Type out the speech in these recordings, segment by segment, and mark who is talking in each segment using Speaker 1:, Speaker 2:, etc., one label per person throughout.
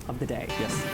Speaker 1: of the day.
Speaker 2: Yes.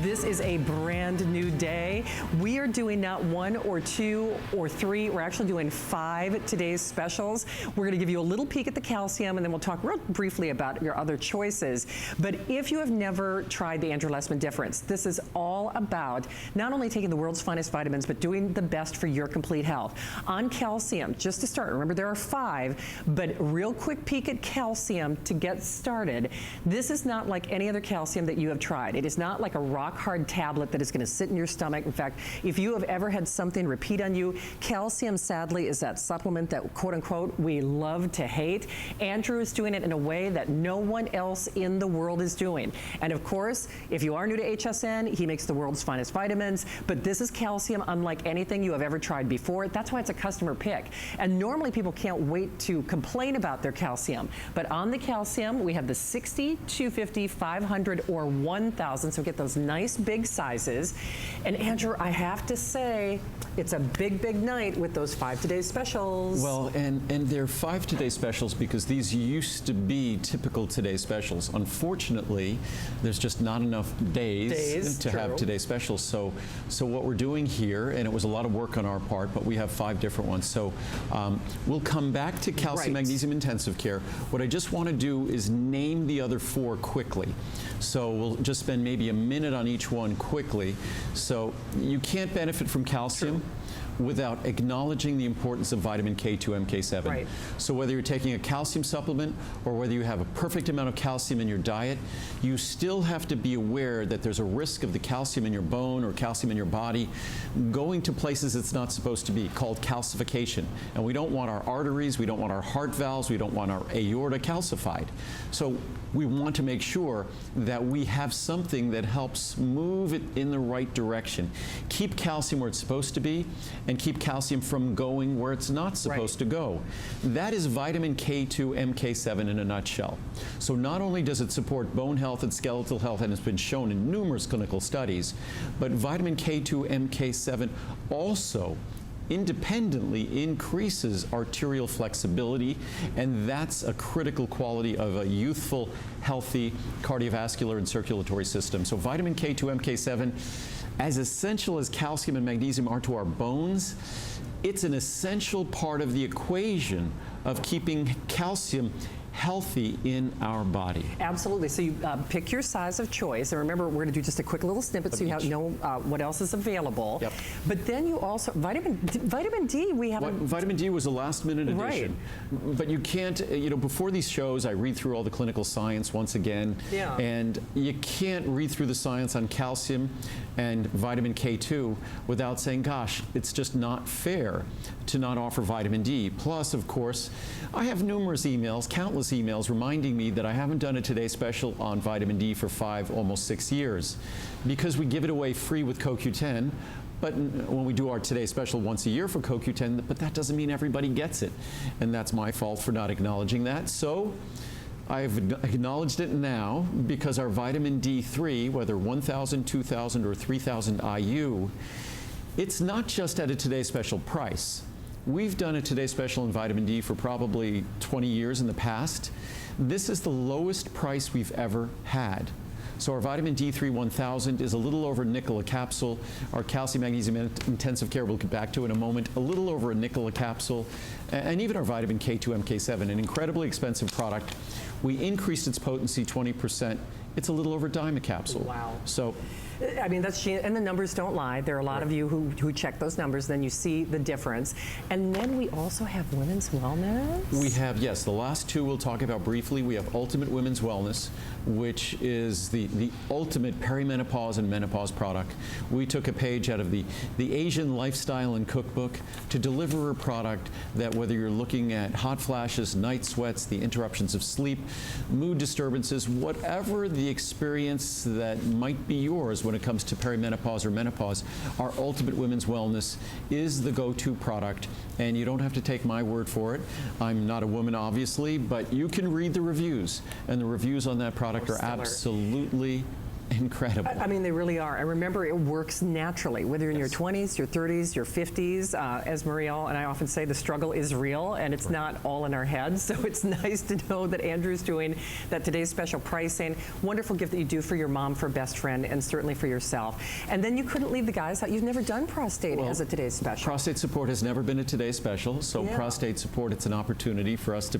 Speaker 1: This is a brand new day. We are doing not 1 or 2 or 3, we're actually doing 5 today's specials. We're gonna give you a little peek at the calcium and then we'll talk real briefly about your other choices. But if you have never tried the Andrew Lessman difference, this is all about not only taking the world's finest vitamins, but doing the best for your complete health. On calcium, just to start, remember there are 5, but real quick peek at calcium to get started. This is not like any other calcium that you have tried. It is not like a rock hard tablet that is going to sit in your stomach. In fact, if you have ever had something repeat on you, calcium sadly is that supplement that quote unquote we love to hate. Andrew is doing it in a way that no one else in the world is doing. And of course, if you are new to HSN, he makes the world's finest vitamins, but this is calcium unlike anything you have ever tried before. That's why it's a customer pick. And normally people can't wait to complain about their calcium. But on the calcium, we have the 60, 250, 500, or 1,000. So get those nice big sizes. And Andrew, I have to say, it's a big, big night with those 5 today's specials.
Speaker 2: Well, and they're 5 today specials because these used to be typical today specials. Unfortunately, there's just not enough days to have today's specials. So what we're doing here, and it was a lot of work on our part, but we have 5 different ones. So we'll come back to calcium magnesium intensive care. What I just want to do is name the other 4 quickly. So we'll just spend maybe a minute on each one quickly. So you can't benefit from calcium without acknowledging the importance of vitamin K2, MK7.
Speaker 1: Right.
Speaker 2: So whether you're taking a calcium supplement or whether you have a perfect amount of calcium in your diet, you still have to be aware that there's a risk of the calcium in your bone or calcium in your body going to places it's not supposed to be, called calcification. And we don't want our arteries, we don't want our heart valves, we don't want our aorta calcified. So we want to make sure that we have something that helps move it in the right direction. Keep calcium where it's supposed to be and keep calcium from going where it's not supposed to go. That is vitamin K2, MK7 in a nutshell. So not only does it support bone health and skeletal health, and it's been shown in numerous clinical studies, but vitamin K2, MK7 also independently increases arterial flexibility, and that's a critical quality of a youthful, healthy cardiovascular and circulatory system. So vitamin K2, MK7, as essential as calcium and magnesium are to our bones, it's an essential part of the equation of keeping calcium healthy in our body.
Speaker 1: Absolutely. So you pick your size of choice. And remember, we're going to do just a quick little snippet so you know what else is available.
Speaker 2: Yep.
Speaker 1: But then you also, vitamin D, we haven't...
Speaker 2: Vitamin D was a last minute addition. Right. But you can't, you know, before these shows, I read through all the clinical science once again. Yeah. And you can't read through the science on calcium and vitamin K2 without saying, gosh, it's just not fair to not offer vitamin D. Plus, of course, I have numerous emails, countless emails reminding me that I haven't done a Today Special on vitamin D for 5, almost 6 years, because we give it away free with CoQ10. But when we do our Today Special once a year for CoQ10, but that doesn't mean everybody gets it. And that's my fault for not acknowledging that. So I've acknowledged it now, because our vitamin D3, whether 1,000, 2,000, or 3,000 IU, it's not just at a Today Special price. We've done a Today Special in vitamin D for probably 20 years in the past. This is the lowest price we've ever had. So our vitamin D3 1000 is a little over $0.05 a capsule. Our calcium magnesium intensive care we'll get back to in a moment, a little over $0.05 a capsule. And even our vitamin K2, MK7, an incredibly expensive product. We increased its potency 20%. It's a little over $0.10 a capsule. Wow. So,
Speaker 1: I mean, that's, and the numbers don't lie. There are a lot of you who check those numbers, then you see the difference. And then we also have women's wellness.
Speaker 2: We have, yes, the last 2 we'll talk about briefly. We have Ultimate Women's Wellness, which is the ultimate perimenopause and menopause product. We took a page out of the Asian lifestyle and cookbook to deliver a product that, whether you're looking at hot flashes, night sweats, the interruptions of sleep, mood disturbances, whatever the experience that might be yours when it comes to perimenopause or menopause, our Ultimate Women's Wellness is the go-to product. And you don't have to take my word for it. I'm not a woman, obviously, but you can read the reviews. And the reviews on that product are absolutely incredible.
Speaker 1: I mean, they really are. And remember, it works naturally, whether you're in your 20s, your 30s, your 50s. As Marielle and I often say, the struggle is real, and it's not all in our heads. So it's nice to know that Andrew's doing that today's special pricing. Wonderful gift that you do for your mom, for a best friend, and certainly for yourself. And then you couldn't leave the guys out. You've never done prostate as a today's special.
Speaker 2: Prostate support has never been a today's special. So prostate support, it's an opportunity for us to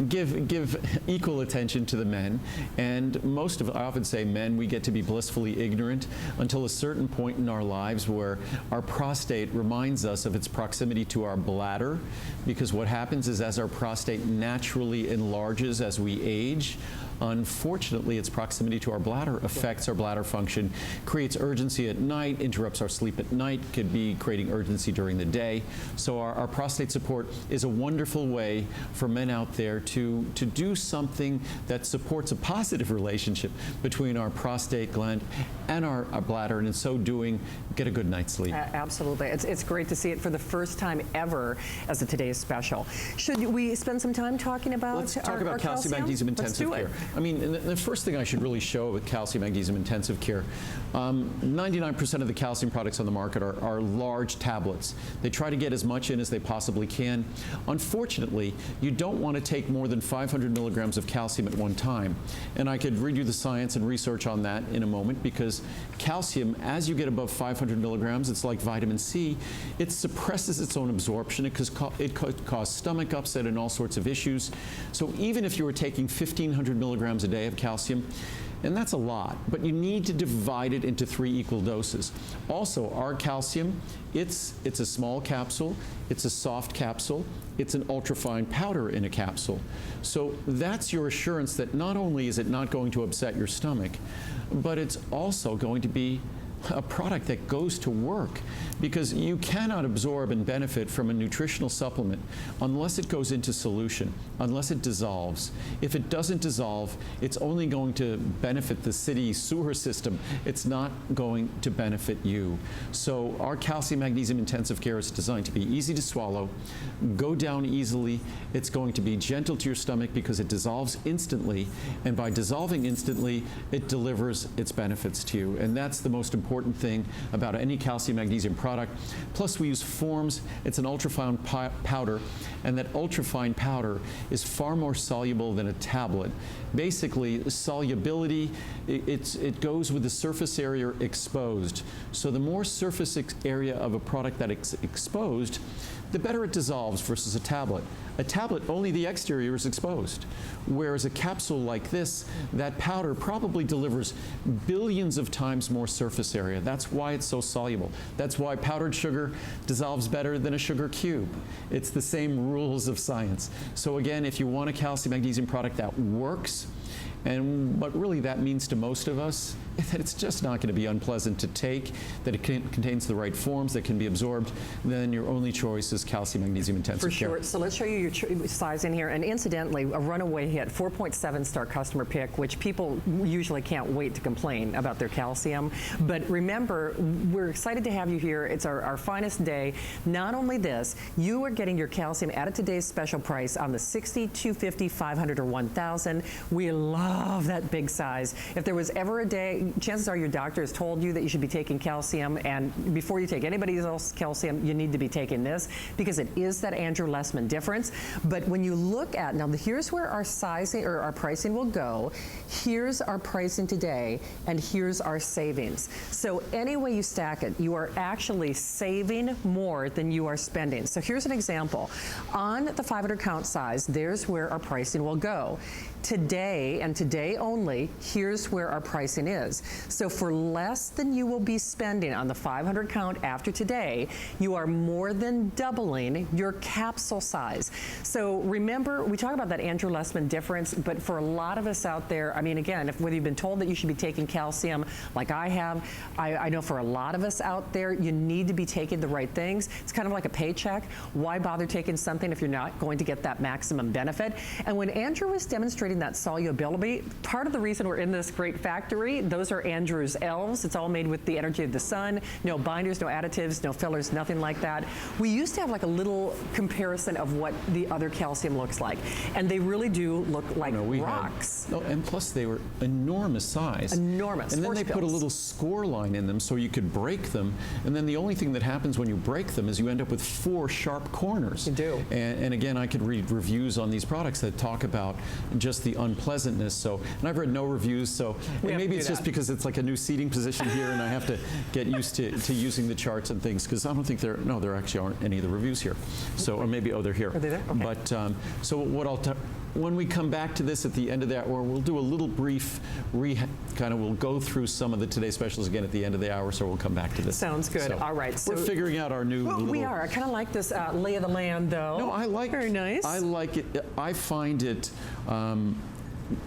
Speaker 2: give equal attention to the men. And I often say men, we get to be blissfully ignorant until a certain point in our lives where our prostate reminds us of its proximity to our bladder, because what happens is as our prostate naturally enlarges as we age, unfortunately, its proximity to our bladder affects our bladder function, creates urgency at night, interrupts our sleep at night, could be creating urgency during the day. So our prostate support is a wonderful way for men out there to do something that supports a positive relationship between our prostate gland and our bladder, and in so doing, get a good night's sleep.
Speaker 1: Absolutely. It's great to see it for the first time ever as a today's special. Should we spend some time talking about
Speaker 2: Let's talk about calcium magnesium intensive care. I mean, the first thing I should really show with calcium magnesium intensive care, 99% of the calcium products on the market are large tablets. They try to get as much in as they possibly can. Unfortunately, you don't want to take more than 500 milligrams of calcium at one time. And I could read you the science and research on that in a moment, because calcium, as you get above 500 milligrams, it's like vitamin C. It suppresses its own absorption. It could cause stomach upset and all sorts of issues. So even if you were taking 1,500 milligrams a day of calcium, and that's a lot, but you need to divide it into 3 equal doses. Also, our calcium, it's a small capsule, it's a soft capsule, it's an ultrafine powder in a capsule. So that's your assurance that not only is it not going to upset your stomach, but it's also going to be a product that goes to work, because you cannot absorb and benefit from a nutritional supplement unless it goes into solution, unless it dissolves. If it doesn't dissolve, it's only going to benefit the city sewer system. It's not going to benefit you. So our calcium magnesium intensive care is designed to be easy to swallow, go down easily. It's going to be gentle to your stomach because it dissolves instantly, and by dissolving instantly, it delivers its benefits to you. And that's the most important thing about any calcium magnesium product. Plus, we use forms. It's an ultrafine powder, and that ultrafine powder is far more soluble than a tablet. Basically, solubility, it goes with the surface area exposed. So the more surface area of a product that is exposed, the better it dissolves versus a tablet. A tablet, only the exterior is exposed. Whereas a capsule like this, that powder probably delivers billions of times more surface area. That's why it's so soluble. That's why powdered sugar dissolves better than a sugar cube. It's the same rules of science. So again, if you want a calcium magnesium product that works, and what really that means to most of us, that it's just not going to be unpleasant to take, that it contains the right forms that can be absorbed, then your only choice is calcium magnesium intensive care.
Speaker 1: For sure. So let's show you your size in here. And incidentally, a runaway hit, 4.7-star customer pick, which people usually can't wait to complain about their calcium. But remember, we're excited to have you here. It's our finest day. Not only this, you are getting your calcium at today's special price on the 60, 250, 500, or 1,000. We love that big size. If there was ever a day, chances are your doctor has told you that you should be taking calcium, and before you take anybody else's calcium, you need to be taking this, because it is that Andrew Lessman difference. But when you look at, now here's where our sizing or our pricing will go. Here's our pricing today, and here's our savings. So any way you stack it, you are actually saving more than you are spending. So here's an example. On the 500 count size, there's where our pricing will go. Today, and today only, here's where our pricing is. So for less than you will be spending on the 500 count after today, you are more than doubling your capsule size. So remember, we talk about that Andrew Lessman difference, but for a lot of us out there, I mean, again, whether you've been told that you should be taking calcium like I have, I know for a lot of us out there, you need to be taking the right things. It's kind of like a paycheck. Why bother taking something if you're not going to get that maximum benefit? And when Andrew was demonstrating improving that solubility. Part of the reason we're in this great factory, those are Andrew's elves. It's all made with the energy of the sun. No binders, no additives, no fillers, nothing like that. We used to have like a little comparison of what the other calcium looks like, and they really do look like rocks.
Speaker 2: And plus they were enormous size.
Speaker 1: Enormous.
Speaker 2: And then they put a little score line in them so you could break them, and then the only thing that happens when you break them is you end up with 4 sharp corners.
Speaker 1: You do.
Speaker 2: And again, I could read reviews on these products that talk about just the unpleasantness. So, and I've read no reviews, so maybe it's just because it's like a new seating position here and I have to get used to using the charts and things, because I don't think there actually aren't any of the reviews here. So, or maybe, they're here.
Speaker 1: Are they there? Okay.
Speaker 2: But, so what when we come back to this at the end of that hour, we'll do a little brief we'll go through some of the Today Specials again at the end of the hour, so we'll come back to this.
Speaker 1: Sounds good.
Speaker 2: So
Speaker 1: all right. So
Speaker 2: we're figuring out our new
Speaker 1: we are. I kind of like this lay of the land, though.
Speaker 2: No, I like
Speaker 1: Very nice.
Speaker 2: I like it. I find it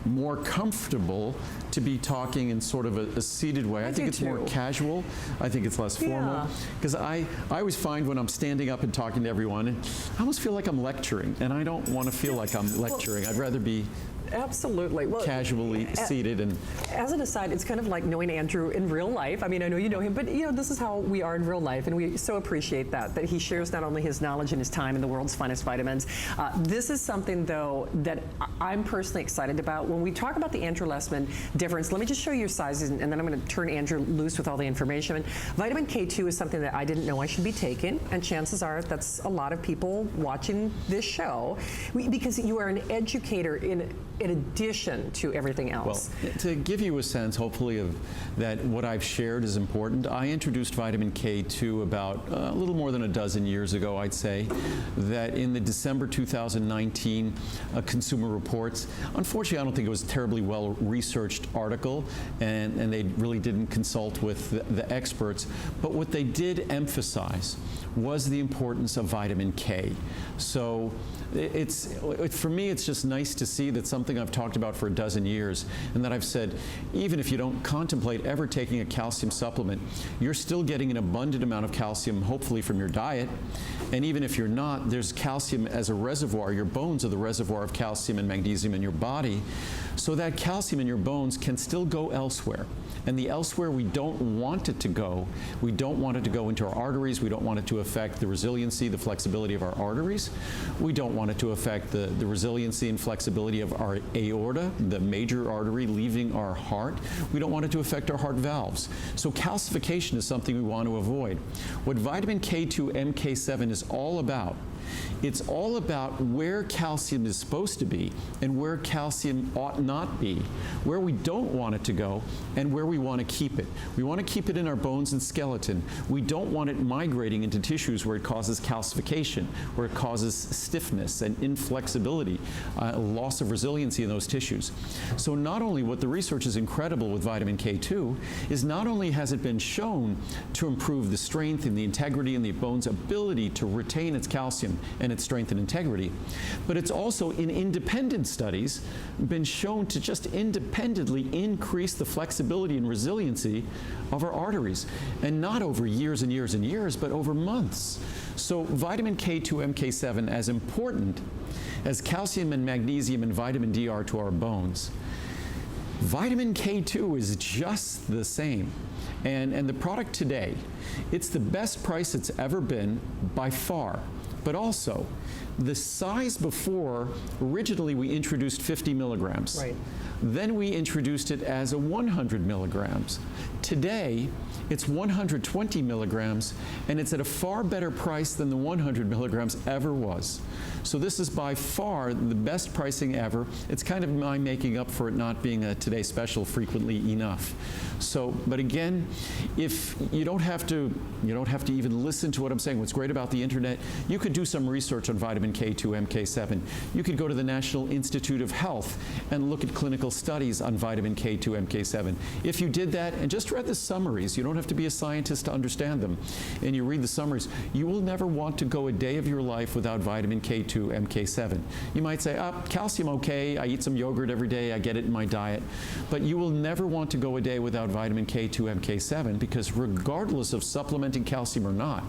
Speaker 2: more comfortable to be talking in sort of a seated way. I think it's more casual. I think it's less formal. Because I always find when I'm standing up and talking to everyone, I almost feel like I'm lecturing, and I don't want to feel like I'm lecturing. I'd rather be
Speaker 1: absolutely
Speaker 2: casually seated. And
Speaker 1: as an aside, it's kind of like knowing Andrew in real life. I mean, I know you know him, but this is how we are in real life, and we so appreciate that he shares not only his knowledge and his time in the world's finest vitamins. This is something, though, that I'm personally excited about. When we talk about the Andrew Lessman difference, let me just show you your sizes, and then I'm going to turn Andrew loose with all the information. Vitamin K2 is something that I didn't know I should be taking, and chances are that's a lot of people watching this show, because you are an educator in addition to everything else.
Speaker 2: Well, to give you a sense, hopefully, of that what I've shared is important, I introduced vitamin K2 about a little more than a dozen years ago, I'd say, that in the December 2019 Consumer Reports, unfortunately, I don't think it was a terribly well-researched article, and they really didn't consult with the experts, but what they did emphasize was the importance of vitamin K. So for me, it's just nice to see that something I've talked about for a dozen years, and that I've said, even if you don't contemplate ever taking a calcium supplement, you're still getting an abundant amount of calcium, hopefully from your diet. And even if you're not, there's calcium as a reservoir. Your bones are the reservoir of calcium and magnesium in your body. So that calcium in your bones can still go elsewhere. And the elsewhere we don't want it to go, we don't want it to go into our arteries, we don't want it to affect the resiliency, the flexibility of our arteries, we don't want it to affect the resiliency and flexibility of our aorta, the major artery leaving our heart, we don't want it to affect our heart valves. So calcification is something we want to avoid. What vitamin K2 MK7 is all about, it's all about where calcium is supposed to be and where calcium ought not be, where we don't want it to go, and where we want to keep it. We want to keep it in our bones and skeleton. We don't want it migrating into tissues where it causes calcification, where it causes stiffness and inflexibility, loss of resiliency in those tissues. So not only what the research is incredible with vitamin K2 is not only has it been shown to improve the strength and the integrity and the bone's ability to retain its calcium and its strength and integrity, but it's also in independent studies been shown to just independently increase the flexibility and resiliency of our arteries, and not over years and years and years, but over months. So vitamin K2 MK7, as important as calcium and magnesium and vitamin D are to our bones, vitamin K2 is just the same. And the product today, it's the best price it's ever been by far. But also, the size before, originally we introduced 50 milligrams.
Speaker 1: Right.
Speaker 2: Then we introduced it as a 100 milligrams. Today, it's 120 milligrams, and it's at a far better price than the 100 milligrams ever was. So this is by far the best pricing ever. It's kind of my making up for it not being a Today Special frequently enough. So, but again, if you don't have to even listen to what I'm saying. What's great about the internet, you could do some research on vitamin K2 MK7. You could go to the National Institute of Health and look at clinical studies on vitamin K2 MK7. If you did that and just read the summaries, you don't have to be a scientist to understand them, and you read the summaries, you will never want to go a day of your life without vitamin K2 MK7. You might say, calcium okay, I eat some yogurt every day, I get it in my diet, but you will never want to go a day without vitamin K2 MK7, because regardless of supplementing calcium or not,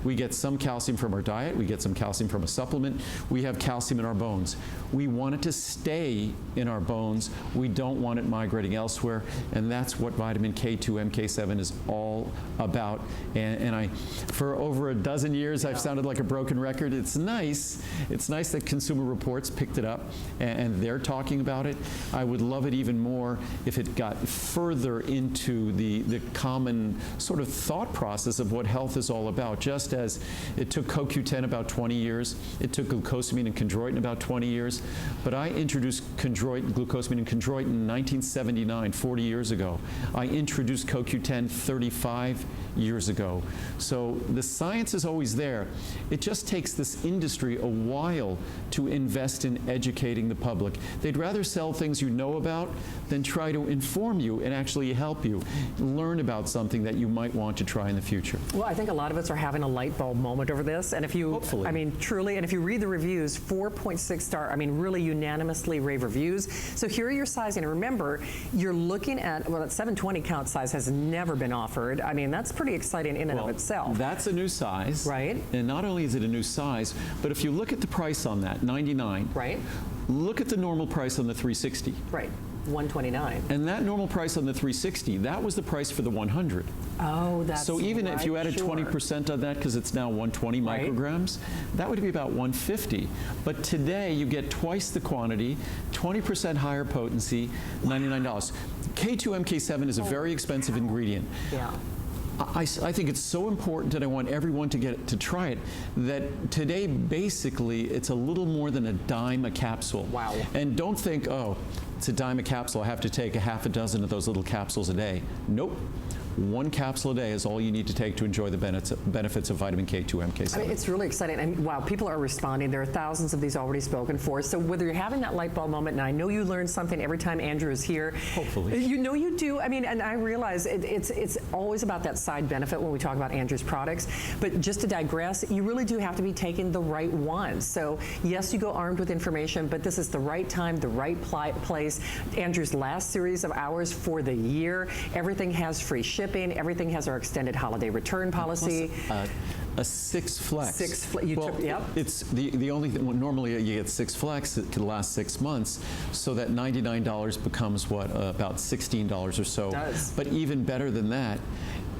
Speaker 2: We get some calcium from our diet. We get some calcium from a supplement. We have calcium in our bones. We want it to stay in our bones. We don't want it migrating elsewhere, and that's what vitamin K2 MK7 is all about. And for over a dozen years, I've sounded like a broken record. It's nice that Consumer Reports picked it up and they're talking about it. I would love it even more if it got further into the common sort of thought process of what health is all about. Just as it took CoQ10 about 20 years, it took glucosamine and chondroitin about 20 years, but I introduced glucosamine and chondroitin in 1979, 40 years ago. I introduced CoQ10 35 years ago. So the science is always there. It just takes this industry a while to invest in educating the public. They'd rather sell things you know about than try to inform you and actually help you learn about something that you might want to try in the future.
Speaker 1: Well, I think a lot of us are having a light bulb moment over this, and if you,
Speaker 2: hopefully,
Speaker 1: I mean, truly, and if you read the reviews, 4.6 star, I mean, really unanimously rave reviews. So here are your sizing, and remember, you're looking at, well, that 720 count size has never been offered. I mean, that's pretty exciting in and of itself.
Speaker 2: That's a new size.
Speaker 1: Right.
Speaker 2: And not only is it a new size, but if you look at the price on that, $99.
Speaker 1: Right.
Speaker 2: Look at the normal price on the 360.
Speaker 1: Right. $129.
Speaker 2: And that normal price on the 360, that was the price for the 100.
Speaker 1: Oh, that's
Speaker 2: so even
Speaker 1: right,
Speaker 2: if you added 20% on that, because it's now 120 micrograms, that would be about 150. But today you get twice the quantity, 20% higher potency, $99. K2 MK7 is a very expensive ingredient.
Speaker 1: Yeah.
Speaker 2: I think it's so important that I want everyone to try it, that today basically it's a little more than a dime a capsule.
Speaker 1: Wow.
Speaker 2: And don't think, oh, it's a dime a capsule, I have to take a half a dozen of those little capsules a day. Nope. One capsule a day is all you need to take to enjoy the benefits of vitamin K2 MK7.
Speaker 1: I mean, it's really exciting. And wow, people are responding. There are thousands of these already spoken for. So whether you're having that light bulb moment, and I know you learn something every time Andrew is here.
Speaker 2: Hopefully.
Speaker 1: You know you do. I mean, and I realize it's always about that side benefit when we talk about Andrew's products. But just to digress, you really do have to be taking the right ones. So yes, you go armed with information, but this is the right time, the right place. Andrew's last series of hours for the year. Everything has free shipping. Everything has our extended holiday return policy.
Speaker 2: Plus, a 6 flex.
Speaker 1: Yep.
Speaker 2: It's the only thing. Well, normally you get 6 flex. It can last 6 months, so that $99 becomes what, about $16 or so.
Speaker 1: It does.
Speaker 2: But even better than that,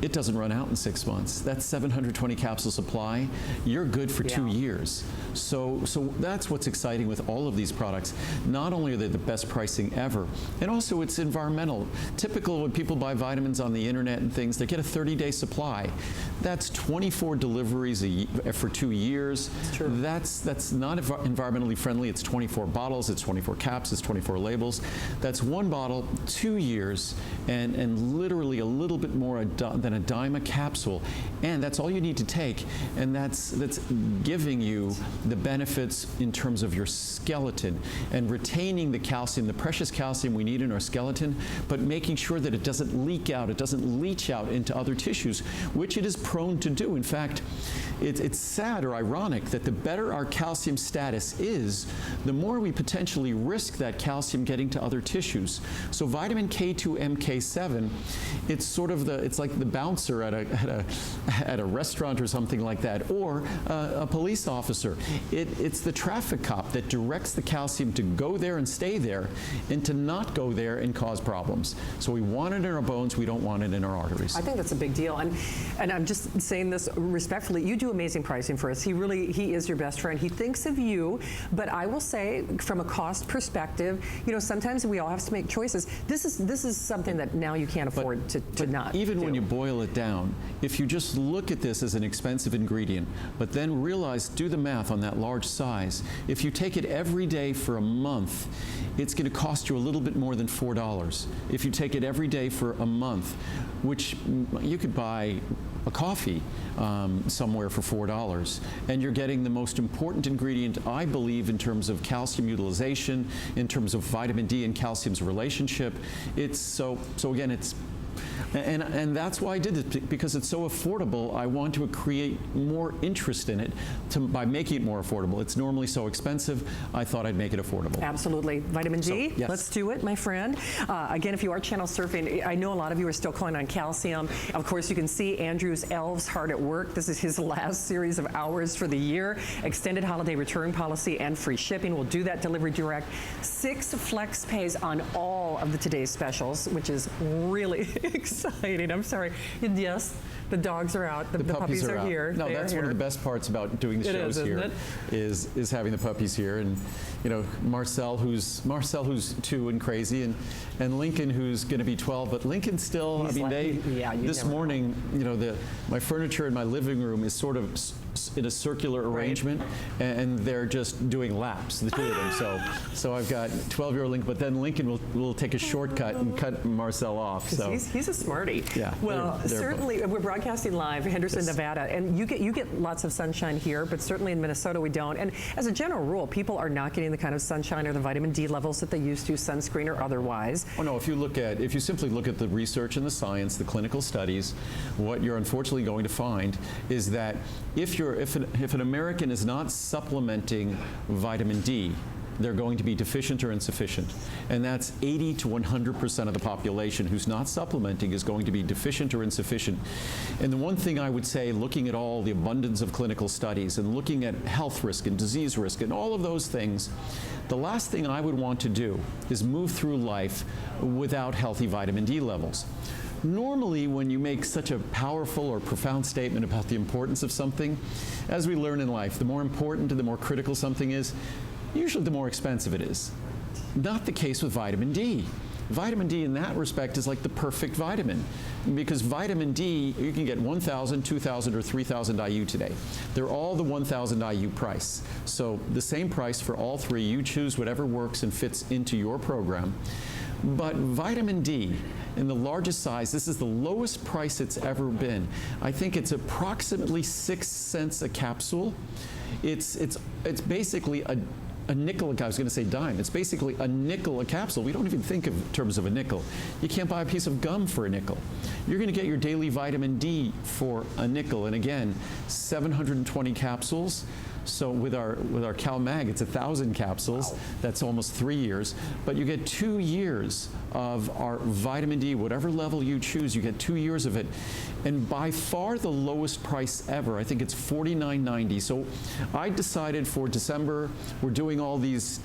Speaker 2: it doesn't run out in 6 months. That's 720 capsule supply. You're good for 2 years. So that's what's exciting with all of these products. Not only are they the best pricing ever, and also it's environmental. Typical when people buy vitamins on the internet and things, they get a 30-day supply. That's 24 deliveries for 2 years.
Speaker 1: That's true.
Speaker 2: That's not environmentally friendly. It's 24 bottles, it's 24 caps, it's 24 labels. That's one bottle, 2 years, and literally a little bit more than a dime a capsule, and that's all you need to take, and that's giving you the benefits in terms of your skeleton and retaining the calcium, the precious calcium we need in our skeleton, but making sure that it doesn't leak out, it doesn't leach out into other tissues, which it is prone to do. In fact, it's sad or ironic that the better our calcium status is, the more we potentially risk that calcium getting to other tissues. So vitamin K2 MK7, it's like the bouncer at a restaurant or something like that, or a police officer. It's the traffic cop that directs the calcium to go there and stay there, and to not go there and cause problems. So we want it in our bones, we don't want it in our arteries.
Speaker 1: I think that's a big deal, and I'm just saying this respectfully. You do amazing pricing for us. He is your best friend. He thinks of you, but I will say, from a cost perspective, you know, sometimes we all have to make choices. This is something that now you can't afford to not.
Speaker 2: Even
Speaker 1: do.
Speaker 2: when you boil it down, if you just look at this as an expensive ingredient, but then realize, do the math on that large size, if you take it every day for a month, it's going to cost you a little bit more than $4. If you take it every day for a month, which you could buy a coffee somewhere for $4, and you're getting the most important ingredient, I believe, in terms of calcium utilization, in terms of vitamin D and calcium's relationship. It's so again, And that's why I did this, because it's so affordable. I want to create more interest in it by making it more affordable. It's normally so expensive. I thought I'd make it affordable.
Speaker 1: Absolutely. Vitamin D,
Speaker 2: yes.
Speaker 1: Let's do it, my friend. Again, if you are channel surfing, I know a lot of you are still calling on calcium. Of course, you can see Andrew's elves hard at work. This is his last series of hours for the year. Extended holiday return policy and free shipping. We'll do that delivery direct. 6 flex pays on all of the today's specials, which is really exciting. I'm sorry. And yes, the dogs are out. The puppies are here.
Speaker 2: No, that's one of the best parts about doing the shows here is having the puppies here. And you know, Marcel who's 2 and crazy, and Lincoln who's going to be 12. But Lincoln still,
Speaker 1: He's
Speaker 2: this morning, you know, my furniture in my living room is sort of in a circular arrangement, and they're just doing laps, the 2 of them. So I've got 12-year-old Lincoln, but then Lincoln will take a shortcut and cut Marcel off. So
Speaker 1: he's a smarty.
Speaker 2: Yeah.
Speaker 1: Well, certainly we're broadcasting live, Henderson, Nevada, and you get lots of sunshine here, but certainly in Minnesota we don't. And as a general rule, people are not getting the kind of sunshine or the vitamin D levels that they used to, sunscreen or otherwise.
Speaker 2: Oh no, if you simply look at the research and the science, the clinical studies, what you're unfortunately going to find is that if an American is not supplementing vitamin D, they're going to be deficient or insufficient. And that's 80 to 100% of the population who's not supplementing is going to be deficient or insufficient. And the one thing I would say, looking at all the abundance of clinical studies and looking at health risk and disease risk and all of those things, the last thing I would want to do is move through life without healthy vitamin D levels. Normally, when you make such a powerful or profound statement about the importance of something, as we learn in life, the more important and the more critical something is, usually the more expensive it is. Not the case with vitamin D. Vitamin D in that respect is like the perfect vitamin, because vitamin D, you can get 1,000, 2,000, or 3,000 IU today. They're all the 1,000 IU price. So the same price for all 3. You choose whatever works and fits into your program. But vitamin D, in the largest size, this is the lowest price it's ever been. I think it's approximately 6 cents a capsule. It's basically a nickel, I was going to say dime. It's basically a nickel a capsule. We don't even think of terms of a nickel. You can't buy a piece of gum for a nickel. You're going to get your daily vitamin D for a nickel. And again, 720 capsules. So with our CalMag, it's 1,000 capsules. Wow. That's almost 3 years. But you get 2 years of our vitamin D, whatever level you choose, you get 2 years of it. And by far the lowest price ever. I think it's $49.90. So I decided for December, we're doing all these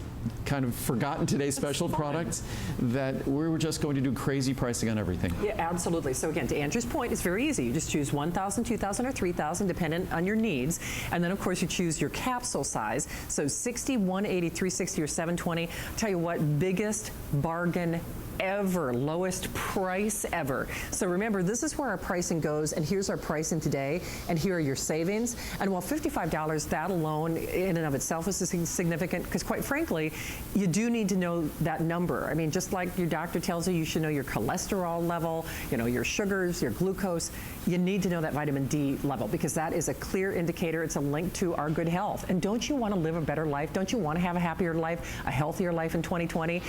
Speaker 2: kind of forgotten today special products, that we were just going to do crazy pricing on everything.
Speaker 1: Yeah, absolutely. So again, to Andrew's point, it's very easy. You just choose 1,000, 2,000, or 3,000, dependent on your needs. And then, of course, you choose your capsule size. So 60, 180, 360, or 720. Tell you what, biggest bargain ever, lowest price ever. So remember, this is where our pricing goes, and here's our pricing today, and here are your savings. And while $55, that alone in and of itself is significant, because quite frankly, you do need to know that number. I mean, just like your doctor tells you, you should know your cholesterol level, you know, your sugars, your glucose. You need to know that vitamin D level, because that is a clear indicator. It's a link to our good health. And don't you want to live a better life? Don't you want to have a happier life, a healthier life in 2020?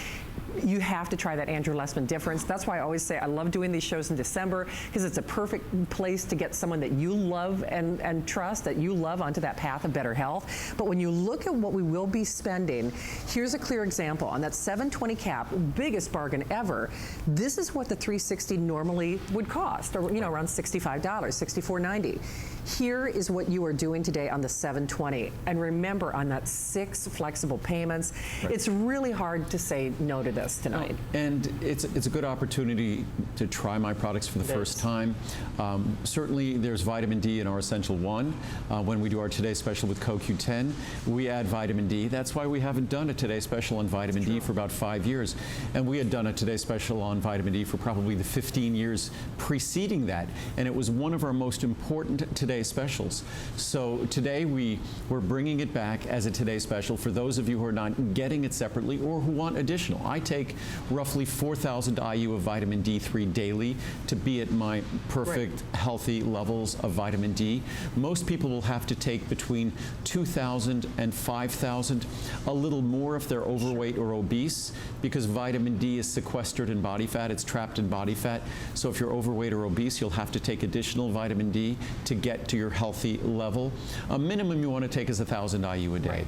Speaker 1: You have to try that Andrew Lessman difference. That's why I always say I love doing these shows in December, because it's a perfect place to get someone that you love and trust, that you love, onto that path of better health. But when you look at what we will be spending, here's a clear example. On that 720 cap, biggest bargain ever, this is what the 360 normally would cost, or, you know, around $65, $64.90. Here is what you are doing today on the 720. And remember, on that 6 flexible payments, it's really hard to say no to this tonight.
Speaker 2: And it's a good opportunity to try my products for the first time. Certainly, there's vitamin D in our Essential 1. When we do our Today Special with CoQ10, we add vitamin D. That's why we haven't done a Today Special on vitamin D for about 5 years. And we had done a Today Special on vitamin D for probably the 15 years preceding that. And it was one of our most important Today today's specials. So today we're bringing it back as a today's special for those of you who are not getting it separately or who want additional. I take roughly 4,000 IU of vitamin D3 daily to be at my perfect healthy levels of vitamin D. Most people will have to take between 2,000 and 5,000, a little more if they're overweight or obese, because vitamin D is sequestered in body fat. It's trapped in body fat. So if you're overweight or obese, you'll have to take additional vitamin D to get to your healthy level. A minimum you want to take is 1,000 IU a day.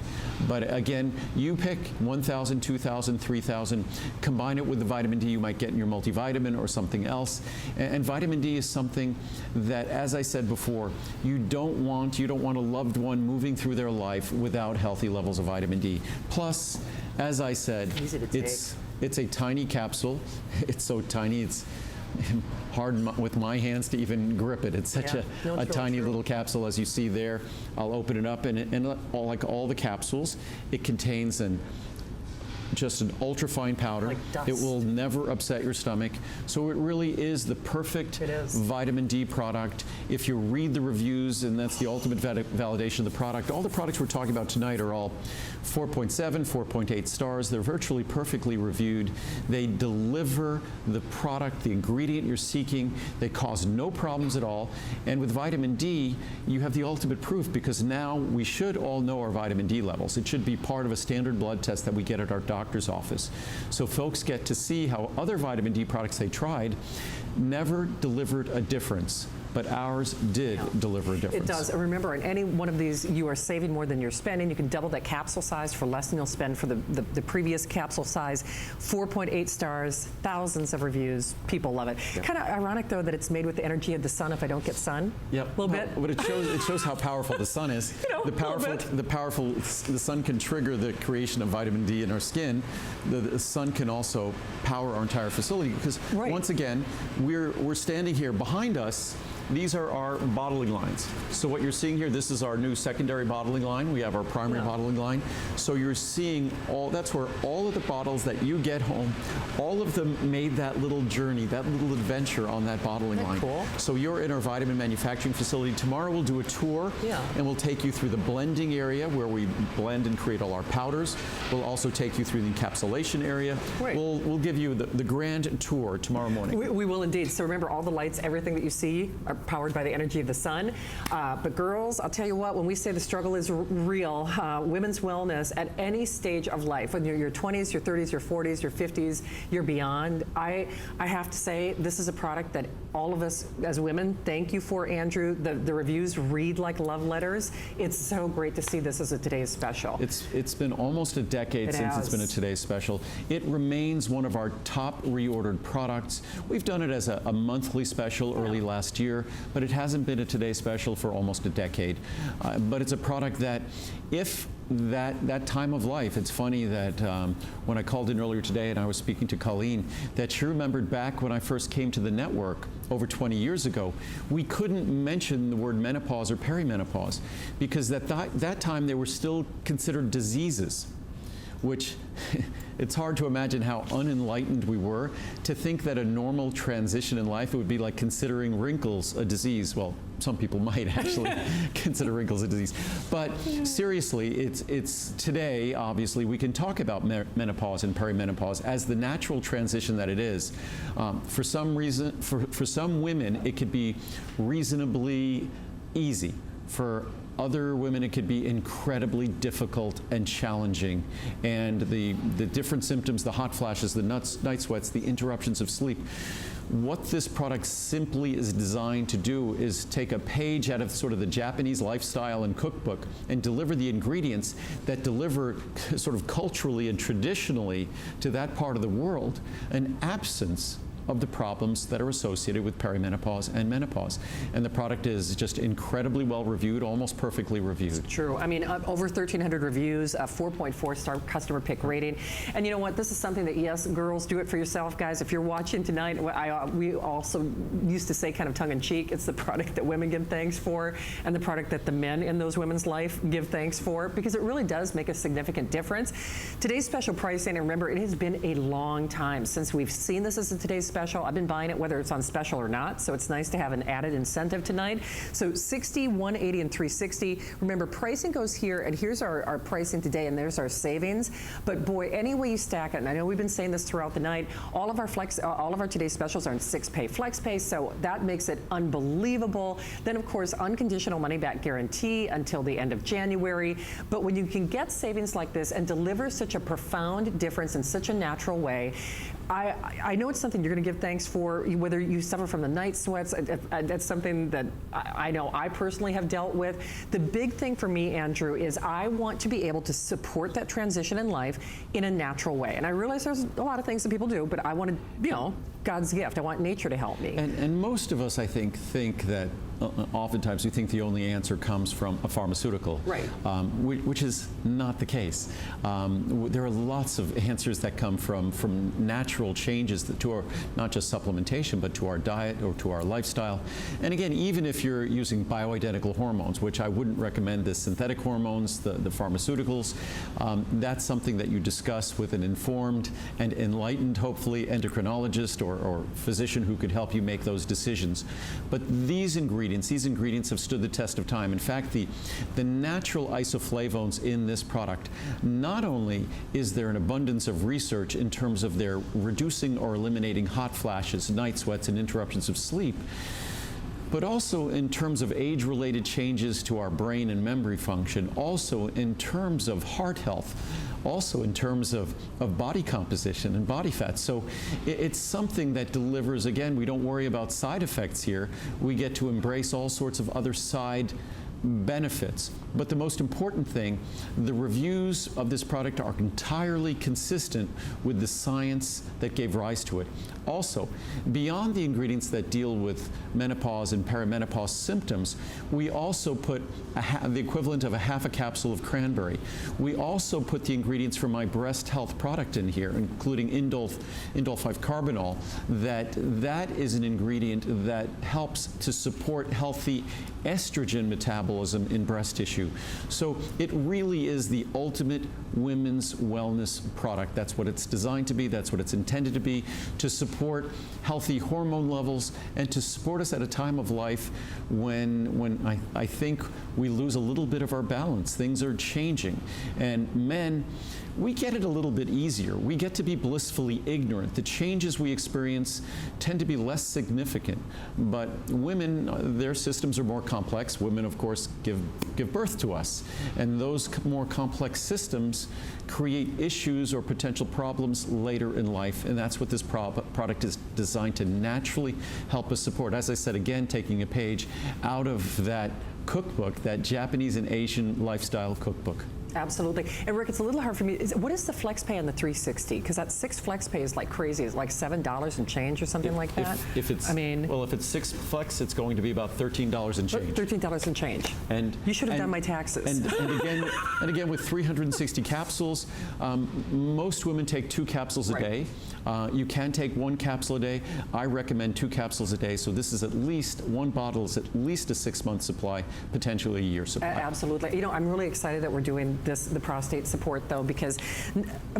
Speaker 2: But again, you pick 1,000, 2,000, 3,000, combine it with the vitamin D you might get in your multivitamin or something else. And vitamin D is something that, as I said before, you don't want a loved one moving through their life without healthy levels of vitamin D. Plus, as I said, it's a tiny capsule. It's so tiny, it's hard with my hands to even grip it. It's such a tiny little capsule, as you see there. I'll open it up, and like all the capsules, it contains just an ultra-fine powder.
Speaker 1: Like dust.
Speaker 2: It will never upset your stomach. So it really is the perfect vitamin D product. If you read the reviews, and that's the ultimate validation of the product, all the products we're talking about tonight are all 4.7, 4.8 stars. They're virtually perfectly reviewed. They deliver the product, the ingredient you're seeking. They cause no problems at all. And with vitamin D, you have the ultimate proof, because now we should all know our vitamin D levels. It should be part of a standard blood test that we get at our doctor's office. So folks get to see how other vitamin D products they tried never delivered a difference. But ours did deliver a difference.
Speaker 1: It does. And remember, in any one of these, you are saving more than you're spending. You can double that capsule size for less than you'll spend for the previous capsule size. 4.8 stars, thousands of reviews. People love it. Kind of ironic, though, that it's made with the energy of the sun if I don't get sun.
Speaker 2: Yep.
Speaker 1: A little bit.
Speaker 2: But it shows how powerful the sun is. The sun can trigger the creation of vitamin D in our skin. The sun can also power our entire facility, because once again, we're standing here behind us. These are our bottling lines. So what you're seeing here, this is our new secondary bottling line. We have our primary bottling line. So you're seeing that's where all of the bottles that you get home, all of them made that little journey, that little adventure on that bottling line.
Speaker 1: Cool.
Speaker 2: So you're in our vitamin manufacturing facility. Tomorrow we'll do a tour, and we'll take you through the blending area where we blend and create all our powders. We'll also take you through the encapsulation area. We'll give you the grand tour tomorrow morning.
Speaker 1: We will indeed. So remember, all the lights, everything that you see are powered by the energy of the sun. But girls, I'll tell you what, when we say the struggle is real, women's wellness at any stage of life, when you're your 20s, your 30s, your 40s, your 50s, you're beyond, I have to say, this is a product that all of us as women, thank you for, Andrew. The reviews read like love letters. It's so great to see this as a today's special.
Speaker 2: It's been almost a decade since it's been a today's special. It remains one of our top reordered products. We've done it as a monthly special early last year, but it hasn't been a today's special for almost a decade. But it's a product that, if that time of life, it's funny that when I called in earlier today and I was speaking to Colleen, that she remembered back when I first came to the network over 20 years ago, we couldn't mention the word menopause or perimenopause, because at that time they were still considered diseases, which it's hard to imagine how unenlightened we were to think that a normal transition in life, it would be like considering wrinkles a disease. Well, some people might actually consider wrinkles a disease. But seriously, it's today, obviously, we can talk about menopause and perimenopause as the natural transition that it is. For some reason, for some women, it could be reasonably easy. For other women, it could be incredibly difficult and challenging. And the different symptoms, the hot flashes, the night sweats, the interruptions of sleep. What this product simply is designed to do is take a page out of sort of the Japanese lifestyle and cookbook and deliver the ingredients that deliver sort of culturally and traditionally to that part of the world an absence of the problems that are associated with perimenopause and menopause. And the product is just incredibly well reviewed, almost perfectly reviewed.
Speaker 1: It's true. I mean, over 1,300 reviews, a 4.4 star customer pick rating. And you know what? This is something that, yes, girls, do it for yourself, guys. If you're watching tonight, we also used to say, kind of tongue in cheek, it's the product that women give thanks for, and the product that the men in those women's life give thanks for, because it really does make a significant difference. Today's special pricing, and remember, it has been a long time since we've seen this as a today's special. I've been buying it whether it's on special or not, so it's nice to have an added incentive tonight. So 60, 180, and 360. Remember, pricing goes here, and here's our pricing today, and there's our savings. But boy, any way you stack it, and I know we've been saying this throughout the night, all of our today's specials are in 6-pay flex pay, so that makes it unbelievable. Then of course, unconditional money back guarantee until the end of January. But when you can get savings like this and deliver such a profound difference in such a natural way, I know it's something you're going to give thanks for, whether you suffer from the night sweats. That's something that I know I personally have dealt with. The big thing for me, Andrew, is I want to be able to support that transition in life in a natural way. And I realize there's a lot of things that people do, but I want to, you know, God's gift. I want nature to help me.
Speaker 2: And most of us, I think that oftentimes we think the only answer comes from a pharmaceutical,
Speaker 1: right?
Speaker 2: Which is not the case. There are lots of answers that come from natural changes to our, not just supplementation, but to our diet or to our lifestyle. And again, even if you're using bioidentical hormones, which I wouldn't recommend the synthetic hormones, the pharmaceuticals, that's something that you discuss with an informed and enlightened, hopefully, endocrinologist or physician who could help you make those decisions. But these ingredients have stood the test of time. In fact, the natural isoflavones in this product, not only is there an abundance of research in terms of their reducing or eliminating hot flashes, night sweats, and interruptions of sleep, but also in terms of age-related changes to our brain and memory function, also in terms of heart health, also in terms of body composition and body fat. So it's something that delivers, again, we don't worry about side effects here. We get to embrace all sorts of other side benefits. But the most important thing, the reviews of this product are entirely consistent with the science that gave rise to it. Also, beyond the ingredients that deal with menopause and perimenopause symptoms, we also put the equivalent of a half a capsule of cranberry. We also put the ingredients from my breast health product in here, including indole 5-carbinol. That is an ingredient that helps to support healthy estrogen metabolism in breast tissue. So it really is the ultimate women's wellness product. That's what it's designed to be. That's what it's intended to be, to support healthy hormone levels and to support us at a time of life when I think we lose a little bit of our balance. Things are changing. And men, we get it a little bit easier. We get to be blissfully ignorant. The changes we experience tend to be less significant. But women, their systems are more complex. Women, of course, give birth to us. And those more complex systems create issues or potential problems later in life. And that's what this product is designed to naturally help us support. As I said, again, taking a page out of that cookbook, that Japanese and Asian lifestyle cookbook.
Speaker 1: Absolutely. And Rick, it's a little hard for me. What is the flex pay on the 360? Because that 6 flex pay is like crazy. It's like $7 and change or something like that.
Speaker 2: If it's, I mean, well, if it's 6 flex, it's going to be about $13 and change.
Speaker 1: $13 and change.
Speaker 2: And
Speaker 1: you should have done my taxes.
Speaker 2: And again, with 360 capsules, most women take 2 capsules a day. You can take 1 capsule a day. I recommend 2 capsules a day. So this is at least, 1 bottle is at least a 6-month supply, potentially a year supply.
Speaker 1: Absolutely. You know, I'm really excited that we're doing the prostate support, though, because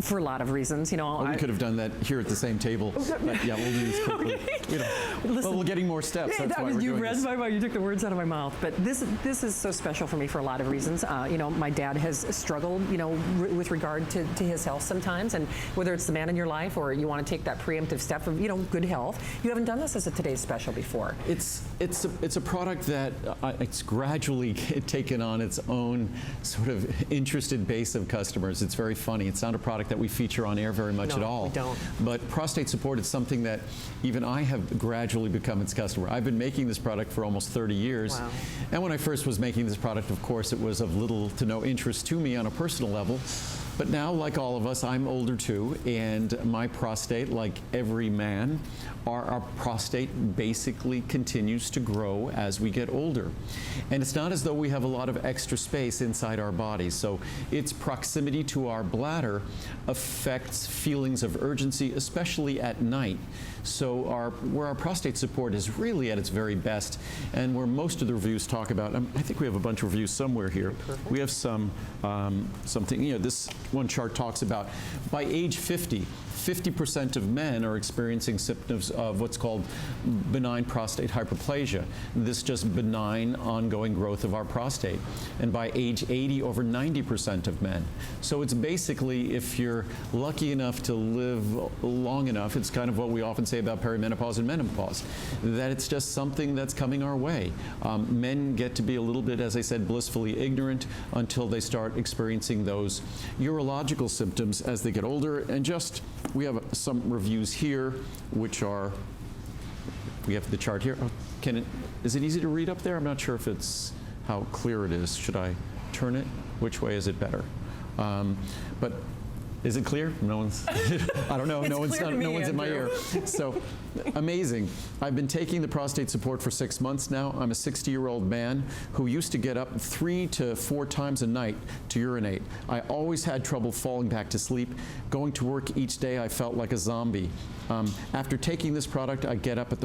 Speaker 1: for a lot of reasons, you know.
Speaker 2: Well, we could have done that here at the same table. But yeah, we'll do this quickly.
Speaker 1: Okay.
Speaker 2: You know,
Speaker 1: listen,
Speaker 2: well, we're getting more steps. That's why we're doing this.
Speaker 1: You read my mind. You took the words out of my mouth. But this is so special for me for a lot of reasons. You know, my dad has struggled, you know, with regard to his health sometimes, and whether it's the man in your life or you want to take that preemptive step of, you know, good health. You haven't done this as a Today's Special before.
Speaker 2: It's a product that it's gradually taken on its own sort of interested base of customers. It's very funny. It's not a product that we feature on air very much at all.
Speaker 1: We don't.
Speaker 2: But prostate support is something that even I have gradually become its customer. I've been making this product for almost 30 years.
Speaker 1: Wow.
Speaker 2: And when I first was making this product, of course, it was of little to no interest to me on a personal level. But now, like all of us, I'm older too, and my prostate, like every man, our prostate basically continues to grow as we get older. And it's not as though we have a lot of extra space inside our bodies. So its proximity to our bladder affects feelings of urgency, especially at night. So where our prostate support is really at its very best, and where most of the reviews talk about, I think we have a bunch of reviews somewhere here.
Speaker 1: Perfect.
Speaker 2: We have something, you know, this one chart talks about, by age 50, 50% of men are experiencing symptoms of what's called benign prostate hyperplasia. This just benign ongoing growth of our prostate. And by age 80, over 90% of men. So it's basically, if you're lucky enough to live long enough, it's kind of what we often say about perimenopause and menopause, that it's just something that's coming our way. Men get to be a little bit, as I said, blissfully ignorant until they start experiencing those urological symptoms as they get older. And just, we have some reviews here, which are, we have the chart here. Is it easy to read up there? I'm not sure if it's, how clear it is. Should I turn it? Which way is it better? But is it clear? No one's, I don't know, no one's in my ear. So, amazing. I've been taking the prostate support for 6 months now. I'm a 60-year-old man who used to get up 3 to 4 times a night to urinate. I always had trouble falling back to sleep. Going to work each day, I felt like a zombie. After taking this product, I get up at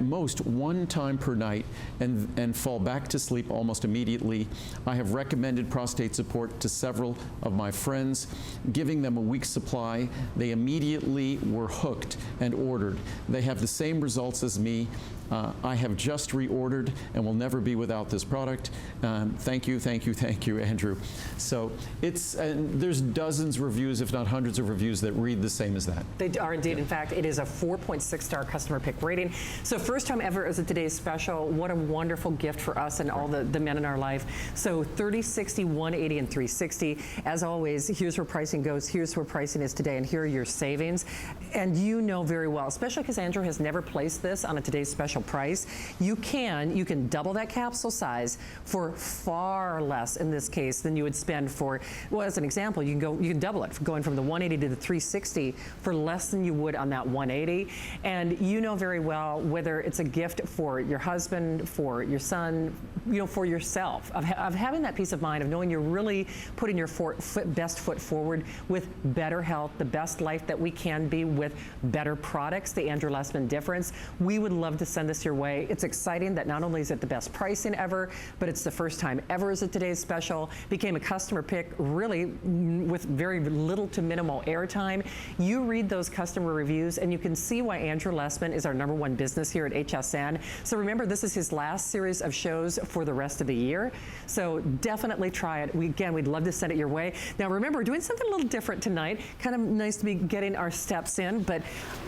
Speaker 2: most 1 time per night and fall back to sleep almost immediately. I have recommended prostate support to several of my friends, giving them a week's supply. They immediately were hooked and ordered. They have the same results as me. I have just reordered and will never be without this product. Thank you, thank you, thank you, Andrew. So it's, and there's dozens of reviews, if not hundreds of reviews that read the same as that.
Speaker 1: They are indeed. In fact, it is a 4.6-star customer pick rating. So first time ever is a today's special. What a wonderful gift for us and all the men in our life. So 30, 60, 180, and 360. As always, here's where pricing goes. Here's where pricing is today, and here are your savings. And you know very well, especially because Andrew has never placed this on a today's special price, you can double that capsule size for far less in this case than you would spend for, well, as an example, you can double it, going from the 180 to the 360 for less than you would on that 180. And you know very well whether it's a gift for your husband, for your son, for yourself, of having that peace of mind, of knowing you're really putting your best foot forward with better health, the best life that we can be with better products, the Andrew Lessman difference. We would love to send this your way. It's exciting that not only is it the best pricing ever, but it's the first time ever is it today's special. Became a customer pick really with very little to minimal airtime. You read those customer reviews and you can see why Andrew Lessman is our #1 business here at HSN. So remember, this is his last series of shows for the rest of the year. So definitely try it. We'd love to send it your way. Now remember, we're doing something a little different tonight. Kind of nice to be getting our steps in, but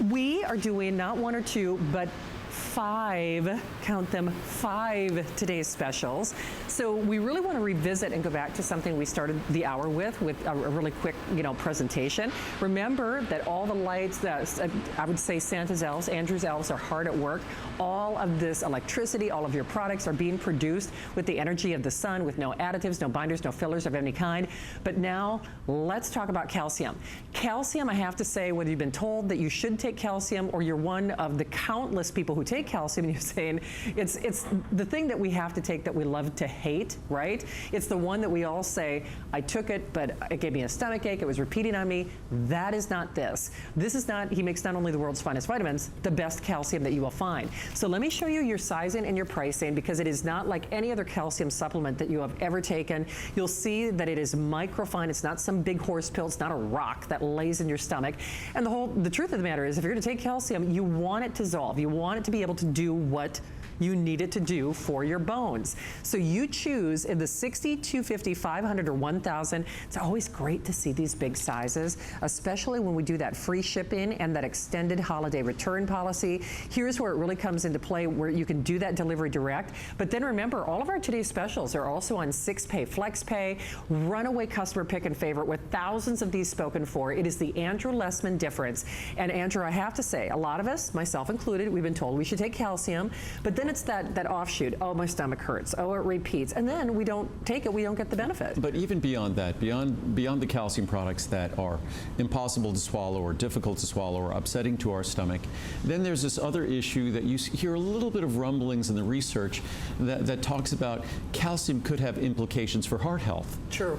Speaker 1: we are doing not 1 or 2, but 5, count them, 5 today's specials. So we really want to revisit and go back to something we started the hour with a really quick, presentation. Remember that all the lights, I would say Santa's elves, Andrew's elves are hard at work. All of this electricity, all of your products are being produced with the energy of the sun, with no additives, no binders, no fillers of any kind. But now let's talk about calcium. Calcium, I have to say, whether you've been told that you should take calcium or you're one of the countless people who take calcium and you're saying it's the thing that we have to take that we love to hate, right? It's the one that we all say, I took it, but it gave me a stomach ache, it was repeating on me. That is not this. This is not, he makes not only the world's finest vitamins, the best calcium that you will find. So let me show you your sizing and your pricing, because it is not like any other calcium supplement that you have ever taken. You'll see that it is microfine. It's not some big horse pill. It's not a rock that lays in your stomach. And the truth of the matter is, if you're going to take calcium, you want it to dissolve. You want it to be able to do what you need it to do for your bones. So you choose in the 60, 250, 500, or 1,000. It's always great to see these big sizes, especially when we do that free shipping and that extended holiday return policy. Here's where it really comes into play, where you can do that delivery direct. But then remember, all of our today's specials are also on 6-pay, flex pay, runaway customer pick and favorite, with thousands of these spoken for. It is the Andrew Lessman difference. And Andrew, I have to say, a lot of us, myself included, we've been told we should take calcium, but then it's that offshoot. Oh, my stomach hurts. Oh, it repeats. And then we don't take it, we don't get the benefit.
Speaker 2: But even beyond that, beyond the calcium products that are impossible to swallow or difficult to swallow or upsetting to our stomach, then there's this other issue that you hear a little bit of rumblings in the research that talks about calcium could have implications for heart health.
Speaker 1: Sure.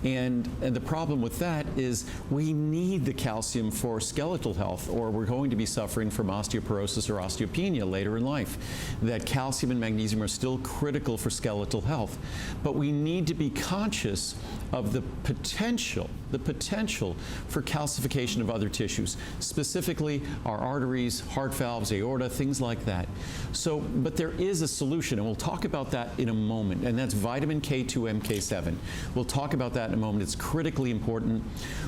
Speaker 2: And the problem with that is we need the calcium for skeletal health, or we're going to be suffering from osteoporosis or osteopenia later in life. that calcium and magnesium are still critical for skeletal health. But we need to be conscious of the potential for calcification of other tissues, specifically our arteries, heart valves, aorta, things like that. So, but there is a solution, and we'll talk about that in a moment, and that's vitamin K2 MK7. We'll talk about that in a moment. It's critically important.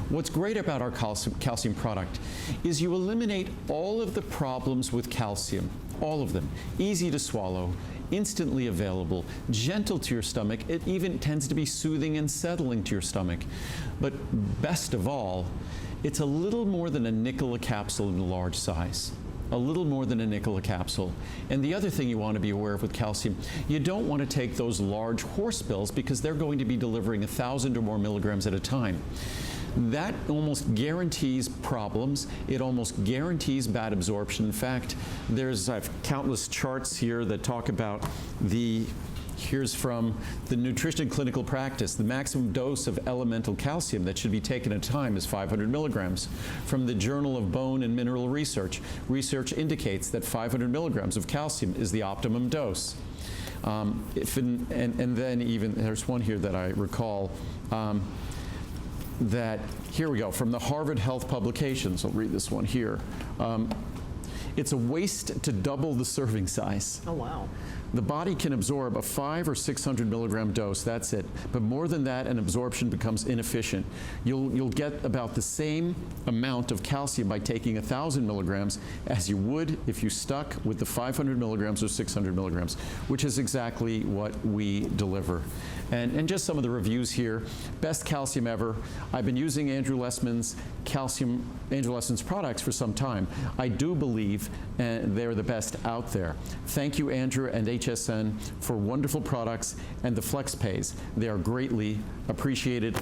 Speaker 2: What's great about our calcium product is you eliminate all of the problems with calcium, all of them. Easy to swallow, instantly available, gentle to your stomach. It even tends to be soothing and settling to your stomach. But best of all, it's a little more than a nickel a capsule in a large size. A little more than a nickel a capsule. And the other thing you want to be aware of with calcium, you don't want to take those large horse pills because they're going to be delivering 1,000 or more milligrams at a time. That almost guarantees problems. It almost guarantees bad absorption. In fact, I have countless charts here that talk about here's from the Nutrition Clinical Practice. The maximum dose of elemental calcium that should be taken at a time is 500 milligrams. From the Journal of Bone and Mineral Research, research indicates that 500 milligrams of calcium is the optimum dose. And then even, there's one here that I recall, that, here we go, from the Harvard Health Publications, I'll read this one here. It's a waste to double the serving size.
Speaker 1: Oh, wow.
Speaker 2: The body can absorb a 500 or 600 milligram dose, that's it. But more than that, and absorption becomes inefficient. You'll get about the same amount of calcium by taking 1,000 milligrams as you would if you stuck with the 500 milligrams or 600 milligrams, which is exactly what we deliver. And just some of the reviews here. Best calcium ever. I've been using Andrew Lessman's products for some time. I do believe they're the best out there. Thank you, Andrew and HSN, for wonderful products and the flex pays. They are greatly appreciated.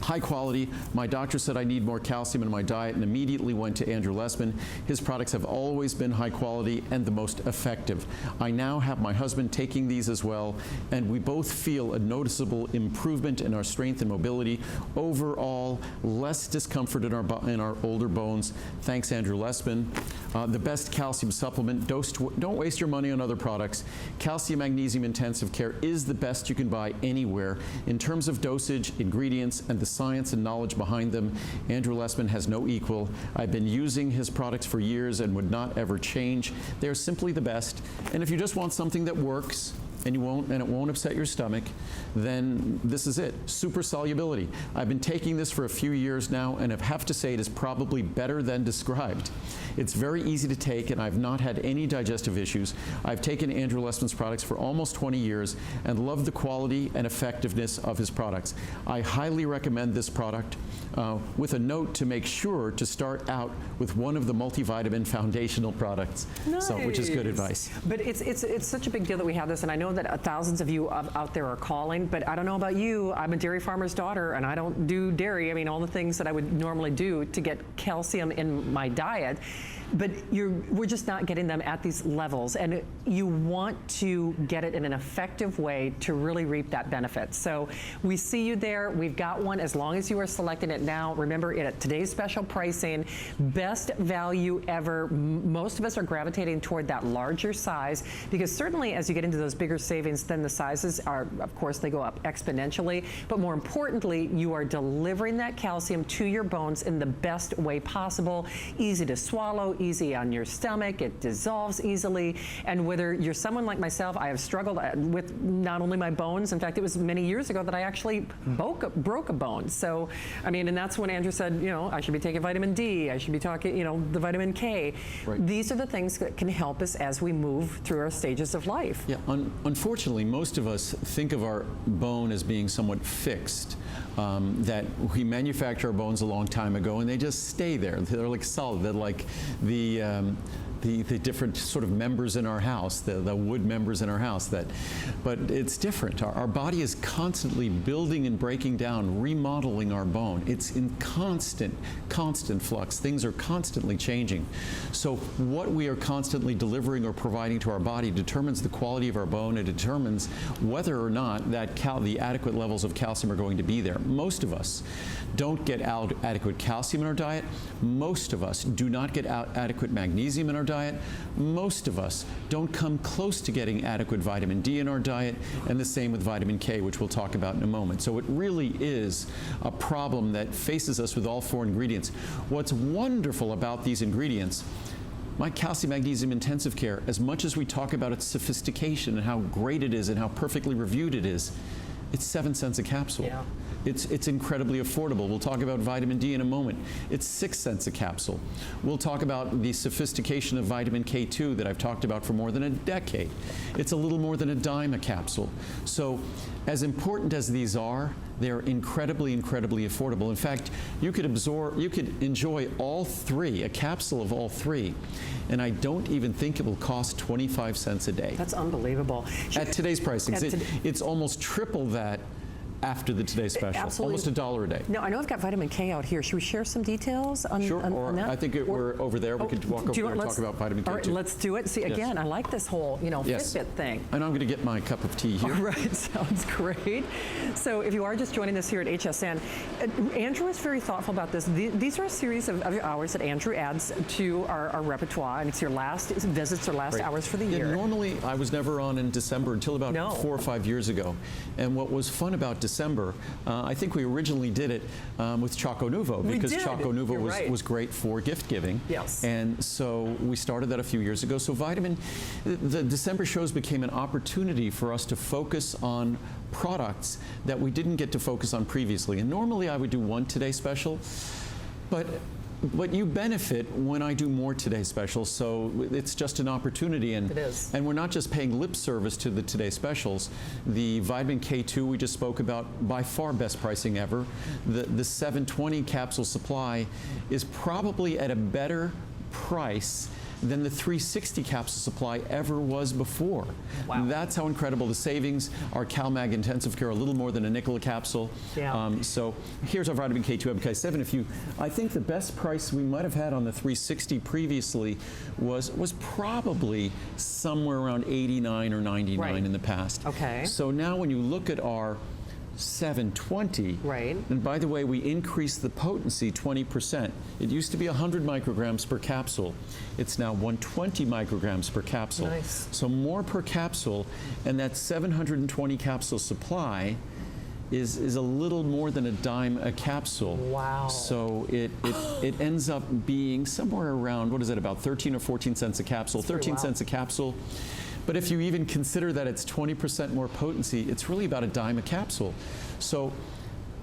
Speaker 2: High quality. My doctor said I need more calcium in my diet and immediately went to Andrew Lessman. His products have always been high quality and the most effective. I now have my husband taking these as well, and we both feel a noticeable improvement in our strength and mobility. Overall, less discomfort in our older bones. Thanks, Andrew Lessman. The best calcium supplement. Don't waste your money on other products. Calcium Magnesium Intensive Care is the best you can buy anywhere. In terms of dosage, ingredients, and the science and knowledge behind them, Andrew Lessman has no equal. I've been using his products for years and would not ever change. They're simply the best. And if you just want something that works, and it won't upset your stomach, then this is it. Super solubility. I've been taking this for a few years now, and I have to say it is probably better than described. It's very easy to take, and I've not had any digestive issues. I've taken Andrew Lessman's products for almost 20 years and love the quality and effectiveness of his products. I highly recommend this product, with a note to make sure to start out with one of the multivitamin foundational products.
Speaker 1: Nice.
Speaker 2: So, which is good advice.
Speaker 1: But it's such a big deal that we have this, and I know that thousands of you out there are calling, but I don't know about you. I'm a dairy farmer's daughter, and I don't do dairy. I mean, all the things that I would normally do to get calcium in my diet. But we're just not getting them at these levels, and you want to get it in an effective way to really reap that benefit. So we see you there. We've got one as long as you are selecting it now. Remember, at today's special pricing, best value ever. Most of us are gravitating toward that larger size because certainly as you get into those bigger savings, then the sizes are, of course, they go up exponentially. But more importantly, you are delivering that calcium to your bones in the best way possible. Easy to swallow, easy on your stomach, it dissolves easily. And whether you're someone like myself, I have struggled with not only my bones, in fact, it was many years ago that I actually broke a bone. So, I mean, and that's when Andrew said, you know, I should be taking vitamin D, I should be talking, you know, the vitamin K. Right. These are the things that can help us as we move through our stages of life.
Speaker 2: Yeah, unfortunately, most of us think of our bone as being somewhat fixed. That we manufacture our bones a long time ago, and they just stay there. They're like solid. They're like the different sort of members in our house, the wood members in our house. But it's different. Our body is constantly building and breaking down, remodeling our bone. It's in constant flux. Things are constantly changing. So what we are constantly delivering or providing to our body determines the quality of our bone. It determines whether or not the adequate levels of calcium are going to be there. Most of us don't get adequate calcium in our diet. Most of us do not get adequate magnesium in our diet. diet, most of us don't come close to getting adequate vitamin D in our diet, and the same with vitamin K, which we'll talk about in a moment. So it really is a problem that faces us with all 4 ingredients. What's wonderful about these ingredients, my calcium magnesium intensive care, as much as we talk about its sophistication and how great it is and how perfectly reviewed it is, it's 7 cents a capsule.
Speaker 1: Yeah.
Speaker 2: It's incredibly affordable. We'll talk about vitamin D in a moment. It's 6 cents a capsule. We'll talk about the sophistication of vitamin K2 that I've talked about for more than a decade. It's a little more than a dime a capsule. So as important as these are, they're incredibly, incredibly affordable. In fact, you could enjoy all 3, a capsule of all 3, and I don't even think it will cost 25 cents a day.
Speaker 1: That's unbelievable.
Speaker 2: At today's pricing, it's almost triple that after the Today Special.
Speaker 1: Absolutely.
Speaker 2: Almost $1 a day.
Speaker 1: No, I know I've got vitamin K out here. Should we share some details on,
Speaker 2: sure,
Speaker 1: on that?
Speaker 2: I think we're over there. We could walk over there and talk about vitamin K2.
Speaker 1: All right, let's do it. See,
Speaker 2: Yes.
Speaker 1: again, I like this whole,
Speaker 2: Yes.
Speaker 1: Fitbit thing.
Speaker 2: And I'm going to get my cup of tea here.
Speaker 1: All right, sounds great. So if you are just joining us here at HSN, Andrew is very thoughtful about this. These are a series of hours that Andrew adds to our repertoire, and it's your last visits or last hours for the year.
Speaker 2: Yeah, normally, I was never on in December until about 4 or 5 years ago. And what was fun about December, I think we originally did it with Choco Nuvo, because Choco Nuvo was great for gift giving.
Speaker 1: Yes.
Speaker 2: And so we started that a few years ago. So the December shows became an opportunity for us to focus on products that we didn't get to focus on previously. And normally I would do one Today Special, but you benefit when I do more Today Specials, so it's just an opportunity. And,
Speaker 1: it is.
Speaker 2: And we're not just paying lip service to the Today Specials. The vitamin K2 we just spoke about, by far best pricing ever. The 720 capsule supply is probably at a better price than the 360 capsule supply ever was before.
Speaker 1: Wow.
Speaker 2: That's how incredible the savings. Our CalMag Intensive Care, a little more than a nickel a capsule.
Speaker 1: Yeah.
Speaker 2: So here's our vitamin K2 MK7. I think the best price we might have had on the 360 previously was probably somewhere around 89 or 99 in the past.
Speaker 1: Okay.
Speaker 2: So now when you look at our 720.
Speaker 1: Right.
Speaker 2: And by the way, we increased the potency 20%. It used to be 100 micrograms per capsule. It's now 120 micrograms per capsule.
Speaker 1: Nice.
Speaker 2: So more per capsule, and that 720 capsule supply is a little more than a dime a capsule.
Speaker 1: Wow.
Speaker 2: So it ends up being somewhere around, what is it, about 13 or 14 cents a capsule, 13 cents a capsule. But if you even consider that it's 20% more potency, it's really about a dime a capsule. So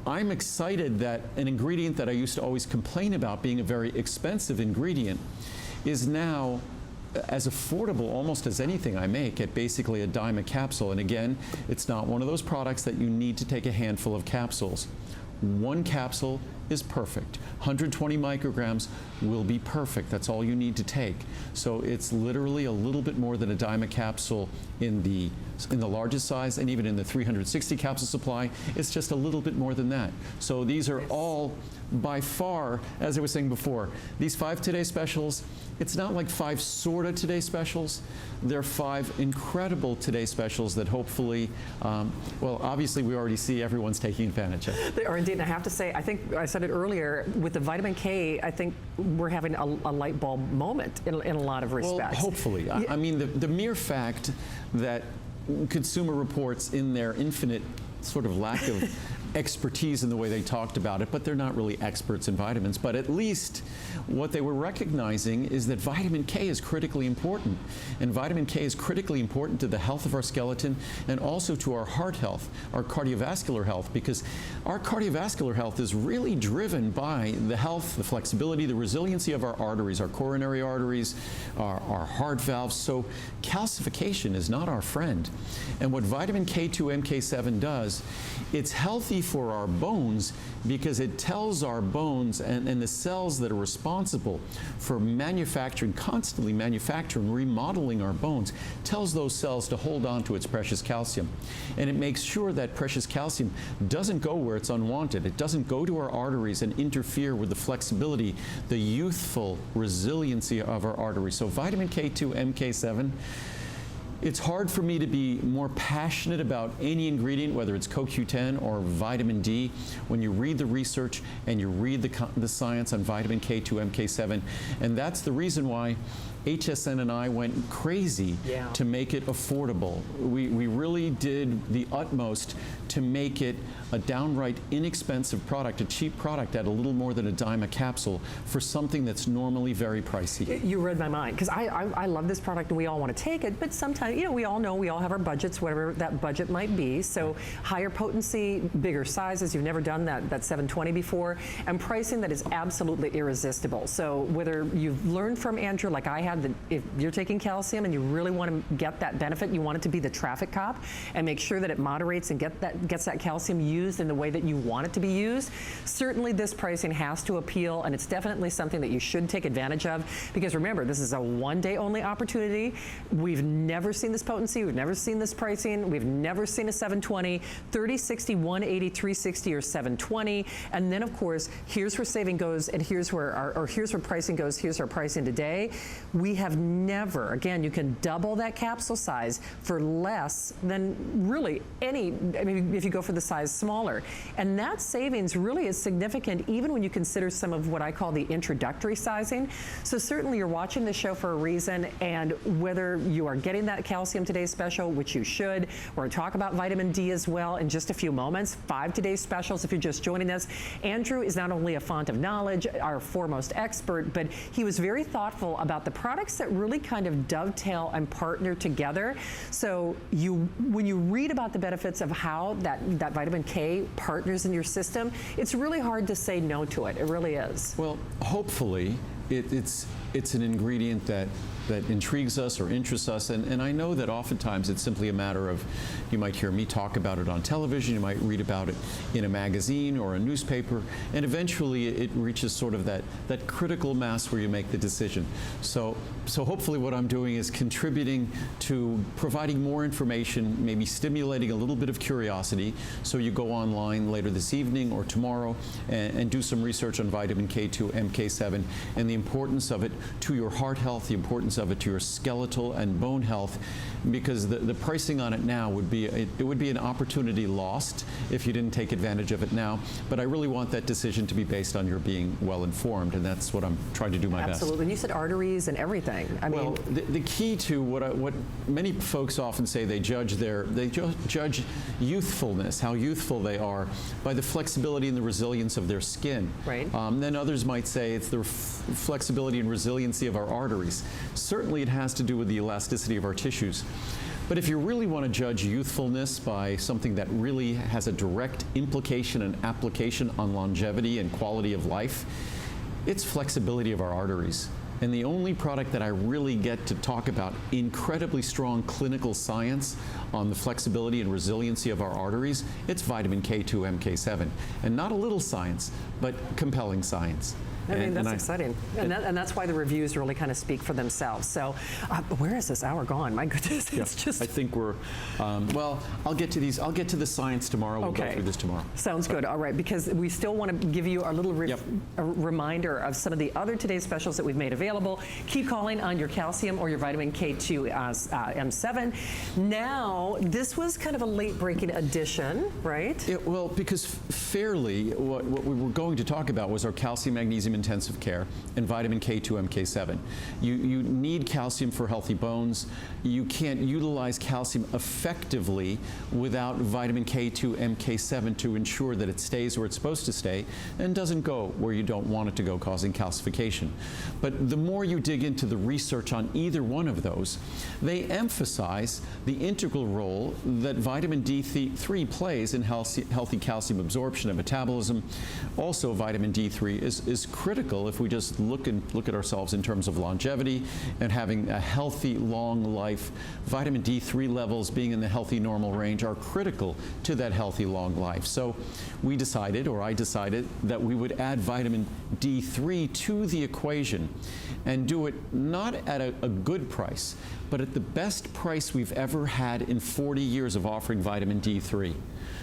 Speaker 2: I'm excited that an ingredient that I used to always complain about being a very expensive ingredient is now as affordable almost as anything I make at basically a dime a capsule. And again, it's not one of those products that you need to take a handful of capsules. One capsule is perfect. 120 micrograms will be perfect. That's all you need to take. So it's literally a little bit more than a dime a capsule in the largest size, and even in the 360 capsule supply, it's just a little bit more than that. So these are all by far, as I was saying before, these 5 Today Specials, it's not like 5 sort of Today Specials. They're 5 incredible Today Specials that hopefully, well, obviously we already see everyone's taking advantage of.
Speaker 1: They are indeed, and I have to say, I think I said it earlier, with the vitamin K, I think we're having a light bulb moment in a lot of respects.
Speaker 2: Well, hopefully. Yeah. I mean, the mere fact that Consumer Reports, in their infinite sort of lack of expertise in the way they talked about it, but they're not really experts in vitamins. But at least what they were recognizing is that vitamin K is critically important. And vitamin K is critically important to the health of our skeleton and also to our heart health, our cardiovascular health, because our cardiovascular health is really driven by the health, the flexibility, the resiliency of our arteries, our coronary arteries, our heart valves. So calcification is not our friend. And what vitamin K2 MK7 does, it's healthy for our bones because it tells our bones and the cells that are responsible for manufacturing, constantly manufacturing, remodeling our bones, tells those cells to hold on to its precious calcium. And it makes sure that precious calcium doesn't go where it's unwanted. It doesn't go to our arteries and interfere with the flexibility, the youthful resiliency of our arteries. So vitamin K2 MK7, it's hard for me to be more passionate about any ingredient, whether it's CoQ10 or vitamin D, when you read the research and you read the science on vitamin K2 MK7. And that's the reason why HSN and I went crazy to make it affordable. We really did the utmost to make it a downright inexpensive product, a cheap product at a little more than a dime a capsule for something that's normally very pricey.
Speaker 1: You read my mind, because I love this product and we all want to take it, but sometimes, you know, we all have our budgets, whatever that budget might be. So higher potency, bigger sizes, you've never done that 720 before, and pricing that is absolutely irresistible. So whether you've learned from Andrew, like I had, that if you're taking calcium and you really want to get that benefit, you want it to be the traffic cop and make sure that it moderates and gets that calcium used in the way that you want it to be used. Certainly this pricing has to appeal, and it's definitely something that you should take advantage of, because remember, this is a one-day only opportunity. We've never seen this potency, we've never seen this pricing, we've never seen a 720, 30, 60, 180, 360, or 720. And then of course, here's where saving goes, and here's where here's where pricing goes. Here's our pricing today. We have never, again, you can double that capsule size for less than really any, I mean, if you go for the size smaller. And that savings really is significant even when you consider some of what I call the introductory sizing. So certainly you're watching the show for a reason, and whether you are getting that calcium today special, which you should, we're going to talk about vitamin D as well in just a few moments. 5 today's specials if you're just joining us. Andrew is not only a font of knowledge, our foremost expert, but he was very thoughtful about the products that really kind of dovetail and partner together. So when you read about the benefits of how that vitamin K partners in your system, it's really hard to say no to it. It really is.
Speaker 2: Well, hopefully it's an ingredient that intrigues us or interests us, and I know that oftentimes it's simply a matter of, you might hear me talk about it on television, you might read about it in a magazine or a newspaper, and eventually it reaches sort of that critical mass where you make the decision. So hopefully what I'm doing is contributing to providing more information, maybe stimulating a little bit of curiosity, so you go online later this evening or tomorrow and do some research on vitamin K2, MK7, and the importance of it to your heart health, the importance of it to your skeletal and bone health, because the pricing on it now would be an opportunity lost if you didn't take advantage of it now. But I really want that decision to be based on your being well informed, and that's what I'm trying to do my best.
Speaker 1: Absolutely. And you said arteries and everything. I mean,
Speaker 2: the key to what many folks often say, they judge youthfulness, how youthful they are, by the flexibility and the resilience of their skin.
Speaker 1: Right.
Speaker 2: Then others might say it's the flexibility and resiliency of our arteries. Certainly it has to do with the elasticity of our tissues. But if you really want to judge youthfulness by something that really has a direct implication and application on longevity and quality of life, it's flexibility of our arteries. And the only product that I really get to talk about incredibly strong clinical science on the flexibility and resiliency of our arteries, it's vitamin K2, MK7. And not a little science, but compelling science.
Speaker 1: I mean, that's exciting. And that's why the reviews really kind of speak for themselves. So where is this hour gone? My goodness, it's just...
Speaker 2: I think we're, well, I'll get to the science tomorrow. We'll go through this tomorrow.
Speaker 1: Sounds good. All right, because we still want to give you a little a reminder of some of the other today's specials that we've made available. Keep calling on your calcium or your vitamin K2 M7. Now, this was kind of a late-breaking edition, right?
Speaker 2: Well, because fairly, what we were going to talk about was our calcium, magnesium, intensive care and vitamin K2, MK7. You need calcium for healthy bones. You can't utilize calcium effectively without vitamin K2, MK7 to ensure that it stays where it's supposed to stay and doesn't go where you don't want it to go, causing calcification. But the more you dig into the research on either one of those, they emphasize the integral role that vitamin D3 plays in healthy calcium absorption and metabolism. Also, vitamin D3 is critical if we just look at ourselves in terms of longevity and having a healthy, long life. Vitamin D3 levels being in the healthy, normal range are critical to that healthy, long life. So we decided, or I decided, that we would add vitamin D3 to the equation and do it not at a good price, but at the best price we've ever had in 40 years of offering vitamin D3.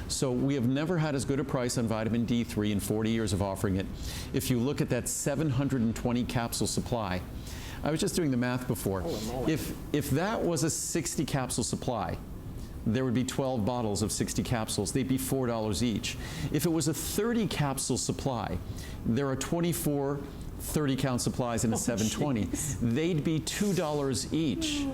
Speaker 2: So we have never had as good a price on vitamin D3 in 40 years of offering it. If you look at that 720 capsule supply, I was just doing the math before. If that was a 60 capsule supply, there would be 12 bottles of 60 capsules. They'd be $4 each. If it was a 30 capsule supply, there are 24 30 count supplies in a 720, they'd be $2 each.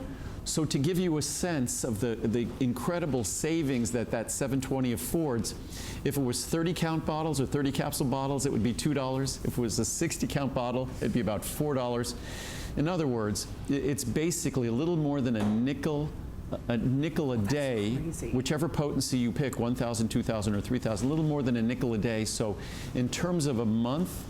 Speaker 2: So to give you a sense of the incredible savings that 720 affords, if it was 30 count bottles or 30 capsule bottles, it would be $2. If it was a 60 count bottle, it'd be about $4. In other words, it's basically a little more than a nickel a day, whichever potency you pick, 1,000, 2,000, or 3,000, a little more than a nickel a day. So in terms of a month,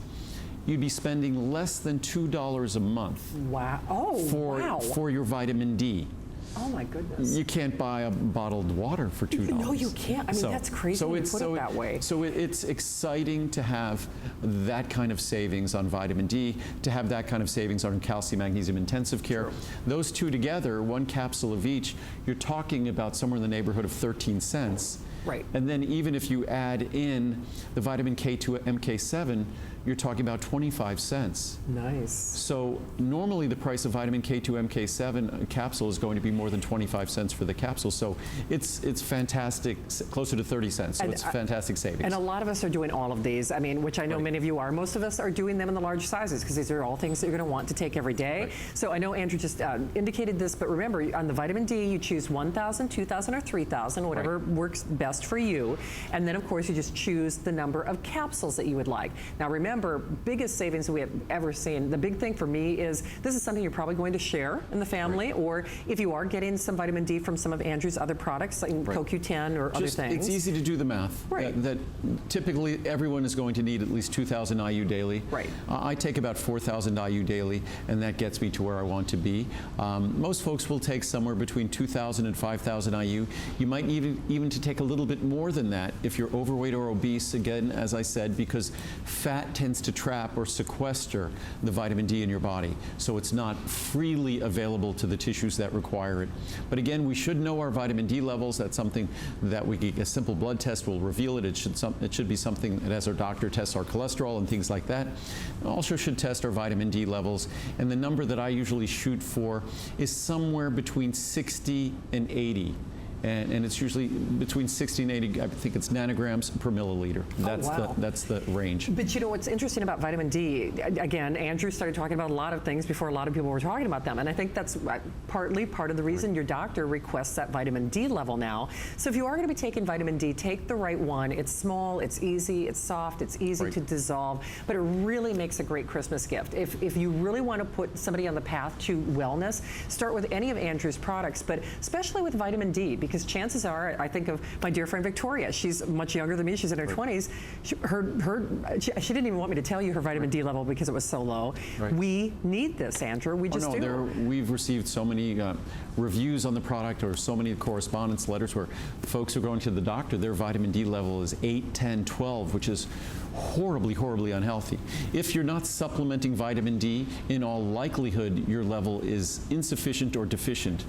Speaker 2: you'd be spending less than $2 a month.
Speaker 1: Wow. Oh,
Speaker 2: for your vitamin D.
Speaker 1: Oh my goodness.
Speaker 2: You can't buy a bottled water for $2.
Speaker 1: No, you can't. I mean, that's crazy when you put it that way.
Speaker 2: So it's exciting to have that kind of savings on vitamin D, to have that kind of savings on calcium, magnesium, intensive care. True. Those two together, one capsule of each, you're talking about somewhere in the neighborhood of 13 cents.
Speaker 1: Right.
Speaker 2: And then even if you add in the vitamin K2 MK7, you're talking about 25 cents.
Speaker 1: Nice.
Speaker 2: So normally the price of vitamin K2 MK7 capsule is going to be more than 25 cents for the capsule. So it's fantastic, closer to 30 cents. So it's fantastic savings.
Speaker 1: And a lot of us are doing all of these. I mean, which I know many of you are. Most of us are doing them in the large sizes because these are all things that you're going to want to take every day. Right. So I know Andrew just indicated this, but remember on the vitamin D, you choose 1,000, 2,000, or 3,000, whatever works best for you. And then of course you just choose the number of capsules that you would like. Now remember, biggest savings we have ever seen. The big thing for me is this is something you're probably going to share in the family, or if you are getting some vitamin D from some of Andrew's other products, like CoQ10 or other things.
Speaker 2: It's easy to do the math.
Speaker 1: Right.
Speaker 2: That typically everyone is going to need at least 2,000 IU daily.
Speaker 1: Right.
Speaker 2: I take about 4,000 IU daily, and that gets me to where I want to be. Most folks will take somewhere between 2,000 and 5,000 IU. You might even to take a little bit more than that if you're overweight or obese, again, as I said, because fat tends to trap or sequester the vitamin D in your body. So it's not freely available to the tissues that require it. But again, we should know our vitamin D levels. That's something that a simple blood test will reveal it. It should be something that as our doctor tests our cholesterol and things like that. Also should test our vitamin D levels. And the number that I usually shoot for is somewhere between 60 and 80. And it's usually between 60 and 80, I think it's nanograms per milliliter. That's the range.
Speaker 1: But you know what's interesting about vitamin D, again, Andrew started talking about a lot of things before a lot of people were talking about them. And I think that's partly part of the reason your doctor requests that vitamin D level now. So if you are going to be taking vitamin D, take the right one. It's small, it's easy, it's soft, it's easy to dissolve, but it really makes a great Christmas gift. If you really want to put somebody on the path to wellness, start with any of Andrew's products, but especially with vitamin D, because chances are, I think of my dear friend Victoria. She's much younger than me. She's in her 20s. She didn't even want me to tell you her vitamin D level because it was so low. Right. We need this, Andrew. We just do.
Speaker 2: We've received so many reviews on the product, or so many correspondence letters where folks are going to the doctor, their vitamin D level is 8, 10, 12, which is horribly, horribly unhealthy. If you're not supplementing vitamin D, in all likelihood, your level is insufficient or deficient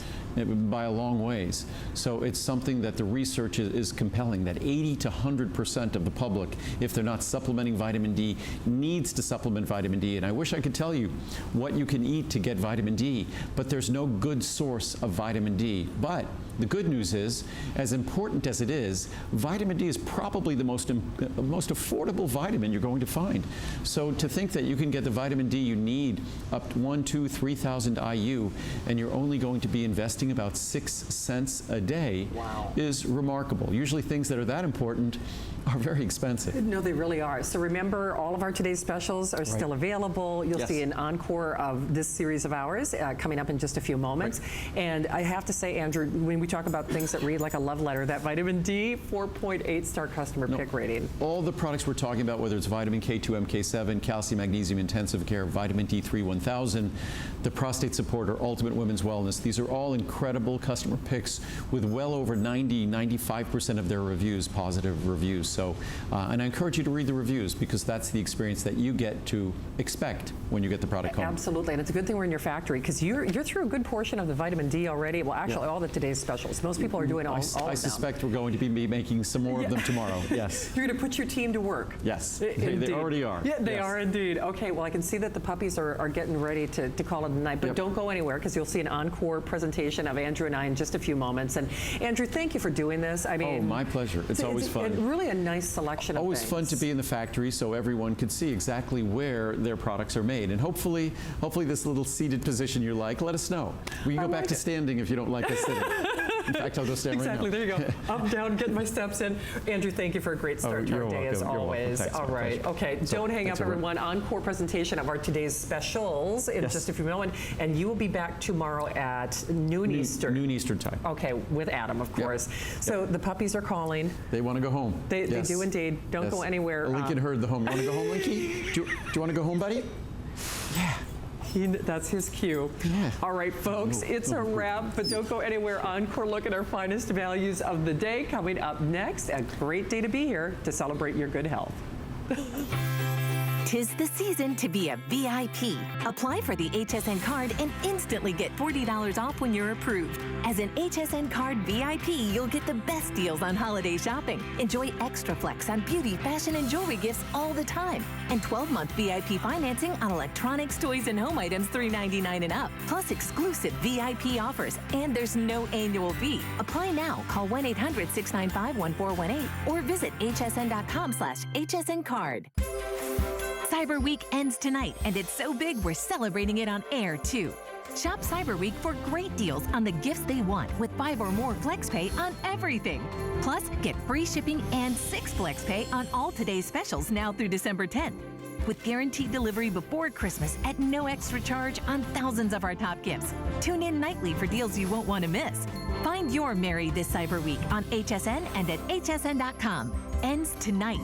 Speaker 2: by a long ways. So it's something that the research is compelling, that 80 to 100% of the public, if they're not supplementing vitamin D, needs to supplement vitamin D. And I wish I could tell you what you can eat to get vitamin D, but there's no good source of vitamin D. But the good news is, as important as it is, vitamin D is probably the most affordable vitamin you're going to find. So to think that you can get the vitamin D you need up to 1, 2, 3,000 IU, and you're only going to be investing about 6 cents a day is remarkable. Usually things that are that important are very expensive.
Speaker 1: No, they really are. So remember, all of our today's specials are still available. You'll see an encore of this series of ours coming up in just a few moments. And I have to say, Andrew, when we talk about things that read like a love letter, that vitamin D 4.8 star customer pick rating.
Speaker 2: All the products we're talking about, whether it's vitamin K2 MK7, calcium magnesium intensive care, vitamin D3 1000, the prostate supporter, ultimate women's wellness, these are all incredible customer picks with well over 95% of their reviews positive reviews. So, and I encourage you to read the reviews, because that's the experience that you get to expect when you get the product home.
Speaker 1: Absolutely, and it's a good thing we're in your factory, because you're through a good portion of the vitamin D already. Well, actually, all the today's specials specials. Most people are doing all of them.
Speaker 2: I suspect we're going to be making some more of them tomorrow. Yes.
Speaker 1: You're going to put your team to work.
Speaker 2: Yes. They already are.
Speaker 1: Yeah, they are indeed. Okay, well, I can see that the puppies are getting ready to call it a night, but don't go anywhere because you'll see an encore presentation of Andrew and I in just a few moments. And Andrew, thank you for doing this. I mean,
Speaker 2: my pleasure. It's always fun.
Speaker 1: Really a nice selection of
Speaker 2: always
Speaker 1: things.
Speaker 2: Fun to be in the factory so everyone could see exactly where their products are made. And hopefully this little seated position you like, let us know. We can go back to standing if you don't like us sitting. In fact, I'll go stand right now.
Speaker 1: Exactly, there you go. Up, down, get my steps in. Andrew, thank you for a great start to our day as always. All right, okay, don't hang up, everyone. Encore presentation of our today's specials in just a few moments. And you will be back tomorrow at noon Eastern.
Speaker 2: Noon Eastern time.
Speaker 1: Okay, with Adam, of course. So the puppies are calling.
Speaker 2: They want to go home.
Speaker 1: They do indeed. Don't go anywhere.
Speaker 2: Lincoln heard the home. You want to go home, Linky? Do you want to go home, buddy? Yeah.
Speaker 1: That's his cue.
Speaker 2: Yeah.
Speaker 1: All right, folks, it's a wrap, but don't go anywhere. Encore look at our finest values of the day coming up next. A great day to be here to celebrate your good health.
Speaker 3: 'Tis the season to be a VIP. Apply for the HSN card and instantly get $40 off when you're approved. As an HSN card VIP, you'll get the best deals on holiday shopping. Enjoy extra flex on beauty, fashion, and jewelry gifts all the time. And 12-month VIP financing on electronics, toys, and home items $3.99 and up. Plus exclusive VIP offers. And there's no annual fee. Apply now. Call 1-800-695-1418 or visit hsn.com/HSN card. Cyber Week ends tonight, and it's so big we're celebrating it on air, too. Shop Cyber Week for great deals on the gifts they want with 5 or more FlexPay on everything. Plus, get free shipping and 6 FlexPay on all today's specials now through December 10th. With guaranteed delivery before Christmas at no extra charge on thousands of our top gifts. Tune in nightly for deals you won't want to miss. Find your Merry this Cyber Week on HSN and at hsn.com. Ends tonight.